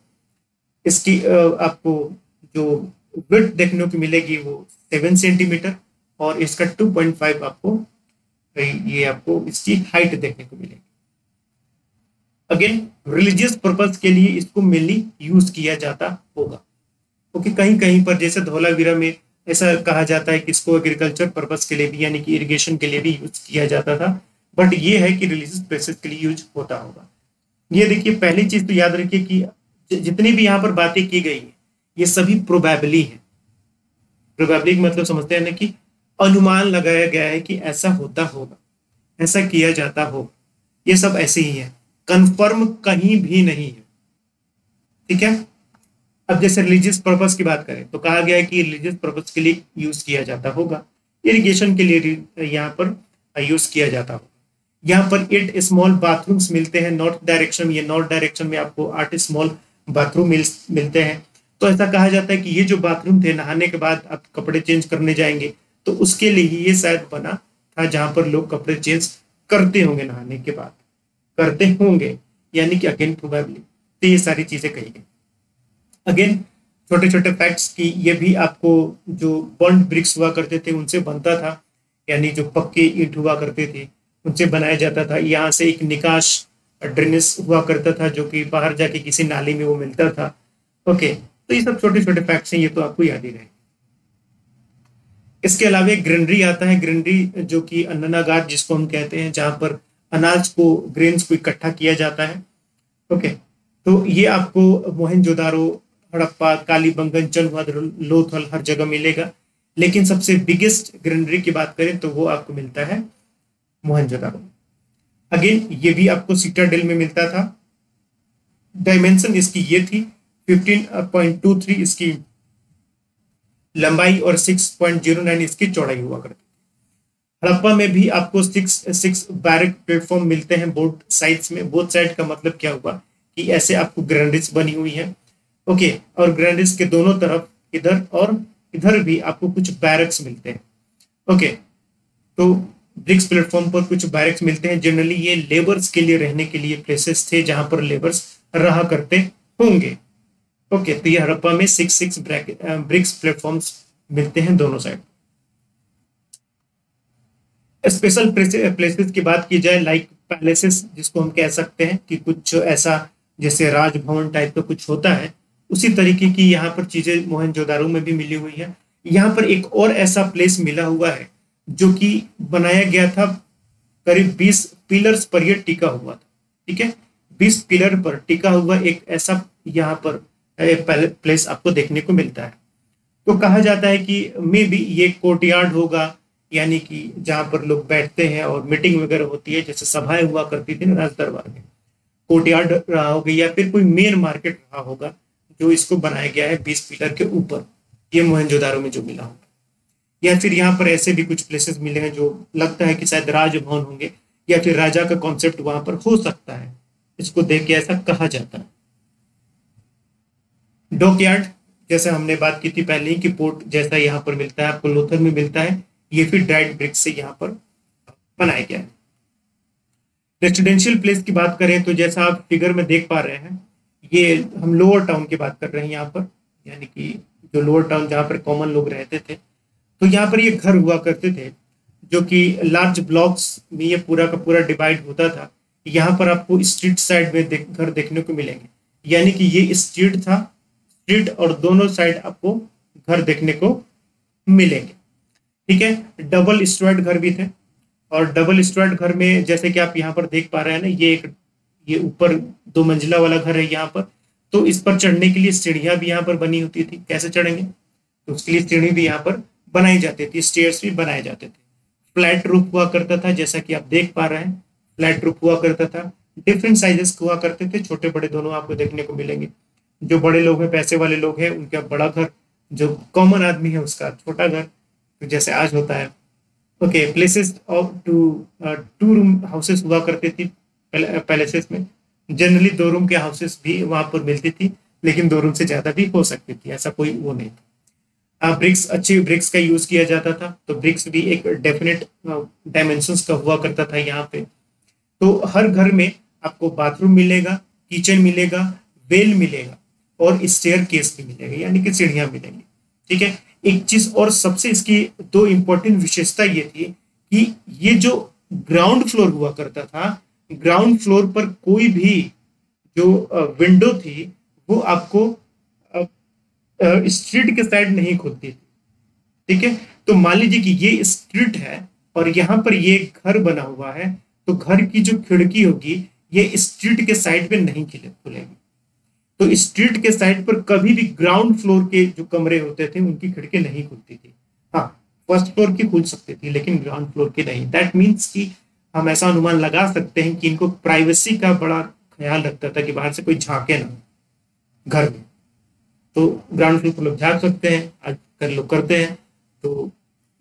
इसकी आपको जो विड्थ देखने को मिलेगी वो 7 सेंटीमीटर, और इसका 2.5 आपको ये आपको इसकी हाइट देखने को मिलेगी। अगेन रिलीजियस पर्पस के लिए इसको मेनली यूज किया जाता होगा। ओके, कहीं कहीं पर जैसे धौलावीरा में ऐसा कहा जाता है कि इसको एग्रीकल्चर पर्पस के लिए भी, यानी कि इरिगेशन के लिए भी यूज किया जाता था, बट ये है कि रिलीजियस प्लेसेस के लिए यूज होता होगा। ये देखिए, पहली चीज तो याद रखिए कि जितनी भी यहाँ पर बातें की गई है ये सभी प्रोबेबली है। प्रोबेबली मतलब समझते हैं ना कि अनुमान लगाया गया है कि ऐसा होता होगा, ऐसा किया जाता होगा, ये सब ऐसे ही है, कंफर्म कहीं भी नहीं है। ठीक है, अब जैसे रिलीजियस पर्पस की बात करें तो कहा गया है कि रिलीजियस पर्पस के लिए यूज किया जाता होगा, इरिगेशन के लिए यहाँ पर यूज किया जाता होगा। यहाँ पर 8 स्मॉल बाथरूम्स मिलते हैं नॉर्थ डायरेक्शन, ये नॉर्थ डायरेक्शन में आपको 8 स्मॉल बाथरूम मिलते हैं। तो ऐसा कहा जाता है कि ये जो बाथरूम थे, नहाने के बाद आप कपड़े चेंज करने जाएंगे तो उसके लिए ही ये शायद बना था, जहां पर लोग कपड़े चेंज करते होंगे, नहाने के बाद करते होंगे, यानी कि अगेन प्रोबेबली। तो ये सारी चीजें कही गई। अगेन छोटे छोटे फैक्ट्स की, ये भी आपको जो बॉन्ड ब्रिक्स हुआ करते थे उनसे बनता था, यानी जो पक्के ईंट हुआ करते थे उनसे बनाया जाता था। यहाँ से एक निकास ड्रेनेज हुआ करता था जो कि बाहर जाके किसी नाली में वो मिलता था। ओके, तो ये सब छोटे छोटे फैक्ट्स हैं, ये तो आपको याद ही रहे। इसके अलावा एक ग्रेनरी आता है, ग्रेनरी जो कि अन्नागार जिसको हम कहते हैं, जहां पर अनाज को, ग्रेन्स को इकट्ठा किया जाता है। ओके, तो ये आपको मोहनजोदारो, हड़प्पा, कालीबंगन, चंदवाद, लोथल हर जगह मिलेगा, लेकिन सबसे बिगेस्ट ग्रेनरी की बात करें तो वो आपको मिलता है मोहनजोदारो। अगेन ये भी आपको सिटाडेल में मिलता था। डायमेंशन इसकी ये थी 15.23 इसकी लंबाई और 6.09 इसकी चौड़ाई हुआ करती। हड़प्पा में भी आपको सिक्स बैरक प्लेटफॉर्म मिलते हैं बोथ साइड्स में। बोथ साइड का मतलब क्या हुआ कि ऐसे आपको ग्रैंडिस बनी हुई है, ओके, और ग्रैंडिस के दोनों तरफ इधर और इधर भी आपको कुछ बैरक्स मिलते हैं, ओके। तो ब्रिक्स प्लेटफॉर्म पर कुछ बैरक्स मिलते हैं। जनरली ये लेबर्स के लिए रहने के लिए प्लेसेस थे जहां पर लेबर्स रहा करते होंगे, ओके। तो ये हड़प्पा में सिक्स ब्रिक्स प्लेटफॉर्म्स मिलते हैं दोनों साइड। स्पेशल प्लेसेस की बात की जाए, लाइक पैलेसेस, जिसको हम कह सकते हैं कि कुछ ऐसा जैसे राजभवन टाइप का कुछ होता है, उसी तरीके की यहाँ पर चीजें मोहनजोदारो में भी मिली हुई है। यहाँ पर एक और ऐसा प्लेस मिला हुआ है जो कि बनाया गया था, करीब 20 पिलर्स पर यह टिका हुआ था, ठीक है। 20 पिलर पर टिका हुआ एक ऐसा यहाँ पर प्लेस आपको देखने को मिलता है। तो कहा जाता है कि मे बी ये कोर्टयार्ड होगा, यानी कि जहां पर लोग बैठते हैं और मीटिंग वगैरह होती है, जैसे सभाएं हुआ करती थी ना राज दरबार में, कोर्टयार्ड रहा होगा या फिर कोई मेन मार्केट रहा होगा जो इसको बनाया गया है 20 पिलर के ऊपर, ये मोहनजोदारो में जो मिला होगा। या फिर यहाँ पर ऐसे भी कुछ प्लेसेस मिले हैं जो लगता है कि शायद राजभवन होंगे या फिर राजा का कॉन्सेप्ट वहां पर हो सकता है, इसको देख के ऐसा कहा जाता है। डॉकयार्ड, जैसे हमने बात की थी पहले ही कि पोर्ट जैसा यहाँ पर मिलता है आपको, लोथल में मिलता है, ये फिर ड्राइड ब्रिक्स से यहाँ पर बनाया गया है। रेसिडेंशियल प्लेस की बात करें तो जैसा आप फिगर में देख पा रहे हैं, ये हम लोअर टाउन की बात कर रहे हैं यहाँ पर, यानी कि जो लोअर टाउन जहाँ पर कॉमन लोग रहते थे, तो यहाँ पर ये घर हुआ करते थे जो कि लार्ज ब्लॉक्स में ये पूरा का पूरा डिवाइड होता था। यहाँ पर आपको स्ट्रीट साइड में घर देखने को मिलेंगे, यानी कि ये स्ट्रीट था, स्ट्रीट और दोनों साइड आपको घर देखने को मिलेंगे, ठीक है। डबल स्टोर्ड घर भी थे, और डबल स्टोर्ड घर में जैसे कि आप यहाँ पर देख पा रहे हैं ना, ये ऊपर 2 मंजिला वाला घर है यहाँ पर, तो इस पर चढ़ने के लिए सीढ़ियां भी यहाँ पर बनी होती थी। कैसे चढ़ेंगे, तो उसके लिए सीढ़ी भी यहाँ पर बनाई जाती थी, स्टेयर्स भी बनाए जाते थे। फ्लैट रूफ हुआ करता था, जैसा कि आप देख पा रहे हैं, फ्लैट रूफ हुआ करता था। डिफरेंट साइजेस हुआ करते थे, छोटे बड़े दोनों आपको देखने को मिलेंगे। जो बड़े लोग हैं, पैसे वाले लोग हैं, उनका बड़ा घर, जो कॉमन आदमी है उसका छोटा घर, तो जैसे आज होता है, okay. Places of two room houses हुआ करती थी पैलेसेस में। जनरली 2 रूम के हाउसेस भी वहां पर मिलती थी, लेकिन 2 रूम से ज्यादा भी हो सकती थी, ऐसा कोई वो नहीं था। ब्रिक्स, अच्छी ब्रिक्स का यूज किया जाता था, तो ब्रिक्स भी एक डेफिनेट डायमेंशंस का हुआ करता था यहाँ पे। तो हर घर में आपको बाथरूम मिलेगा, किचन मिलेगा, वेल मिलेगा और स्टेयर केस भी मिलेगा, यानी कि सीढ़ियां मिलेंगी, ठीक है। एक चीज और सबसे इसकी 2 इंपॉर्टेंट विशेषता ये थी कि ये जो ग्राउंड फ्लोर हुआ करता था, ग्राउंड फ्लोर पर कोई भी जो विंडो थी वो आपको स्ट्रीट के साइड नहीं खुलती थी, ठीक है। तो मान लीजिए कि ये स्ट्रीट है और यहाँ पर ये घर बना हुआ है, तो घर की जो खिड़की होगी ये स्ट्रीट के साइड पे नहीं खुलेगी। तो स्ट्रीट के साइड पर कभी भी ग्राउंड फ्लोर के जो कमरे होते थे उनकी खिड़की नहीं खुलती थी। हाँ, फर्स्ट फ्लोर की खुल सकती थी, लेकिन ग्राउंड फ्लोर की नहीं। दैट मीन्स कि हम ऐसा अनुमान लगा सकते हैं कि इनको प्राइवेसी का बड़ा ख्याल रखता था कि बाहर से कोई झांके ना घर में। तो ग्राउंड फ्लोर पर लोग झांक सकते हैं, आजकल लोग करते हैं, तो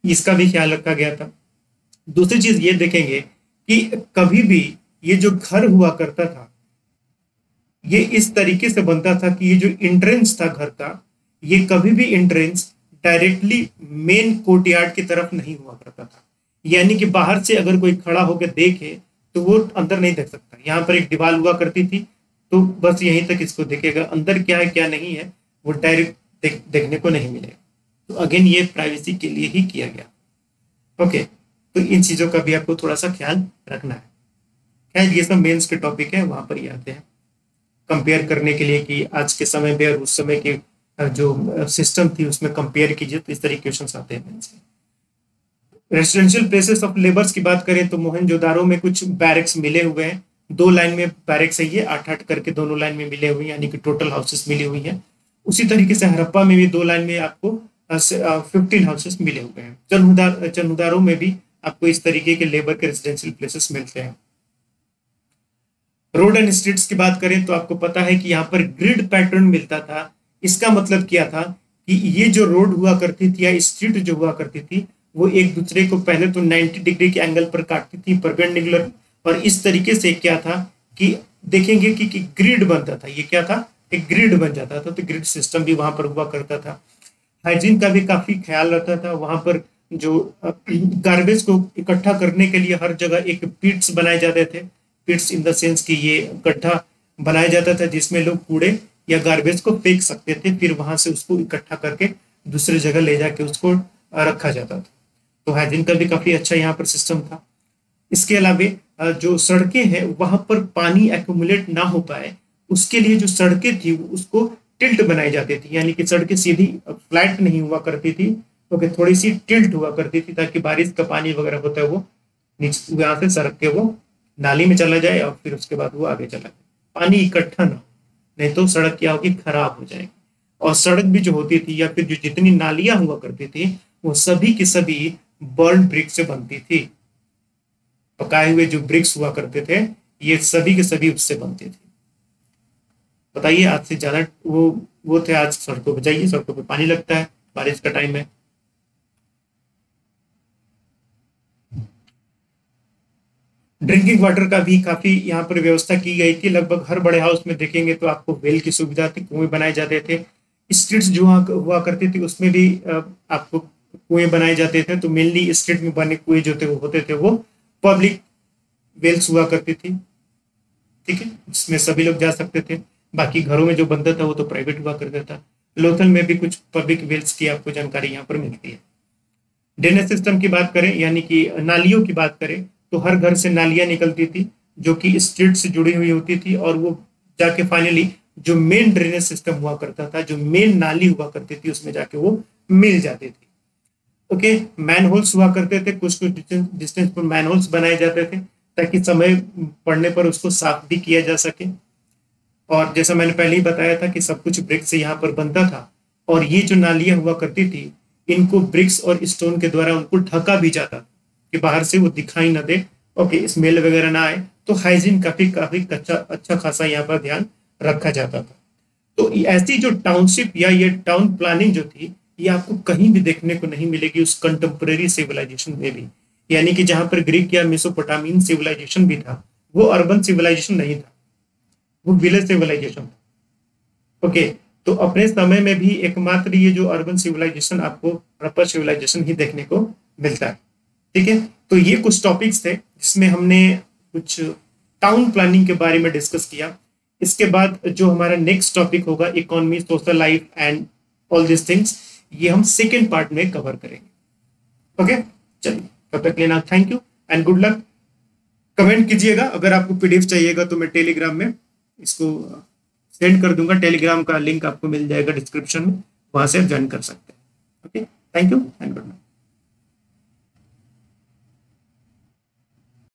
इसका भी ख्याल रखा गया था। दूसरी चीज ये देखेंगे कि कभी भी ये जो घर हुआ करता था ये इस तरीके से बनता था कि ये जो एंट्रेंस था घर का, ये कभी भी एंट्रेंस डायरेक्टली मेन कोर्टयार्ड की तरफ नहीं हुआ करता था। यानी कि बाहर से अगर कोई खड़ा होकर देखे तो वो अंदर नहीं देख सकता। यहाँ पर एक दीवार हुआ करती थी, तो बस यहीं तक इसको देखेगा, अंदर क्या है क्या नहीं है वो डायरेक्ट देखने को नहीं मिलेगा। तो अगेन ये प्राइवेसी के लिए ही किया गया, ओके। तो इन चीजों का भी आपको थोड़ा सा ख्याल रखना है। खैर ये सब मेंस के टॉपिक है, वहां पर ही आते हैं कंपेयर करने के लिए कि आज के समय में और उस समय के जो सिस्टम थी उसमें कंपेयर कीजिए, तो इस तरह के क्वेश्चन आते हैं मेंस में। रेसिडेंशियल प्लेसेस ऑफ लेबर्स की बात करें तो मोहनजोदारो में कुछ बैरक्स मिले हुए हैं, 2 लाइन में बैरक्स है, ये 8-8 करके दोनों लाइन में मिले हुए हैं, यानी कि टोटल हाउसेस मिली हुई है। उसी तरीके से हड़प्पा में भी 2 लाइन में आपको 15 हाउसेस मिले हुए हैं। चन्हुदारो में भी आपको इस तरीके के लेबर के रेसिडेंशियल प्लेसेस मिलते हैं। रोड एंड स्ट्रीट्स की बात करें तो आपको पता है कि यहाँ पर ग्रिड पैटर्न मिलता था। इसका मतलब क्या था कि ये जो रोड हुआ करती थी या स्ट्रीट जो हुआ करती थी वो एक दूसरे को पहले तो 90 डिग्री के एंगल पर काटती थी, परपेंडिकुलर, और इस तरीके से क्या था कि देखेंगे कि ग्रिड बनता था। ये क्या था, एक ग्रिड बन जाता था। तो ग्रिड सिस्टम भी वहां पर हुआ करता था। हाइजीन का भी काफी ख्याल रहता था। वहां पर जो गार्बेज को इकट्ठा करने के लिए हर जगह एक पिट्स बनाए जाते थे। पिट्स इन द सेंस कि ये गड्ढा बनाया जाता था जिसमें लोग कूड़े या गार्बेज को फेंक सकते थे, फिर वहां से उसको इकट्ठा करके दूसरी जगह ले जाके उसको रखा जाता था। तो हाइजीन का भी काफी अच्छा यहाँ पर सिस्टम था। इसके अलावा जो सड़कें हैं वहां पर पानी एक्यूमुलेट ना हो पाए उसके लिए जो सड़कें थी उसको टिल्ट बनाई जाती थी, यानी कि सड़कें सीधी फ्लैट नहीं हुआ करती थी, तो थोड़ी सी टिल्ट हुआ करती थी ताकि बारिश का पानी वगैरह होता है वो नीचे यहाँ से सड़क के वो नाली में चला जाए और फिर उसके बाद वो आगे चला जाए, पानी इकट्ठा ना हो, नहीं तो सड़क क्या होगी, खराब हो जाएगी। और सड़क भी जो होती थी या फिर जो जितनी नालियां हुआ करती थी वो सभी की सभी बर्न ब्रिक से बनती थी। पकाए हुए जो ब्रिक्स हुआ करते थे ये सभी के सभी उससे बनते थे। बताइए आज से ज्यादा वो थे। आज सड़कों पर जाइए, सड़कों पे पानी लगता है, बारिश का टाइम है। ड्रिंकिंग वाटर का भी काफी यहाँ पर व्यवस्था की गई थी। लगभग हर बड़े हाउस में देखेंगे तो आपको वेल की सुविधा थी, कुएं बनाए जाते थे। स्ट्रीट्स जो हुआ करती थी उसमें भी आपको कुएं बनाए जाते थे। तो मेनली स्ट्रीट में बने कुएं जो थे वो होते थे वो पब्लिक वेल्स हुआ करती थी, ठीक है, जिसमें सभी लोग जा सकते थे। बाकी घरों में जो बनता था वो तो प्राइवेट हुआ करता था। लोथल में भी कुछ पब्लिक वेल्स की आपको जानकारी यहाँ पर मिलती है। ड्रेनेज सिस्टम की बात करें यानी कि नालियों की बात करें तो हर घर से नालियां निकलती थी जो कि स्ट्रीट से जुड़ी हुई होती थी और वो जाके फाइनली जो मेन ड्रेनेज सिस्टम हुआ करता था, जो मेन नाली हुआ करती थी उसमें जाके वो मिल जाती थी। ओके, मैन होल्स हुआ करते थे, कुछ कुछ डिस्टेंस पर मैन होल्स बनाए जाते थे ताकि समय पड़ने पर उसको साफ भी किया जा सके। और जैसा मैंने पहले ही बताया था कि सब कुछ ब्रिक्स से यहाँ पर बनता था और ये जो नालियां हुआ करती थी इनको ब्रिक्स और स्टोन के द्वारा उनको ढका भी जाता था कि बाहर से वो दिखाई ना दे, ओके, स्मेल वगैरह ना आए। तो हाइजीन काफी काफी अच्छा खासा यहाँ पर ध्यान रखा जाता था। तो ऐसी जो टाउनशिप या ये टाउन प्लानिंग जो थी ये आपको कहीं भी देखने को नहीं मिलेगी उस कंटेम्परेरी सिविलाइजेशन में भी। यानी कि जहां पर ग्रीक या मेसोपोटामियन सिविलाइजेशन भी था वो अर्बन सिविलाइजेशन नहीं था, वो विलेज सिविलाइजेशन था। ओके, तो अपने समय में भी एकमात्र ये जो अर्बन सिविलाइजेशन आपको प्रॉपर सिविलाइजेशन ही देखने को मिलता है, ठीक है। तो ये कुछ टॉपिक्स थे जिसमें हमने कुछ टाउन प्लानिंग के बारे में डिस्कस किया। इसके बाद जो हमारा नेक्स्ट टॉपिक होगा economy, social life and all this things, ये हम सेकेंड पार्ट में कवर करेंगे। ओके, चलिए तब तक लेना thank you and good luck. Comment कीजिएगा, अगर आपको पीडीएफ चाहिएगा तो मैं टेलीग्राम में इसको सेंड कर दूंगा। टेलीग्राम का लिंक आपको मिल जाएगा डिस्क्रिप्शन में, वहां से आप ज्वाइन कर सकते हैं। Okay, thank you and good luck.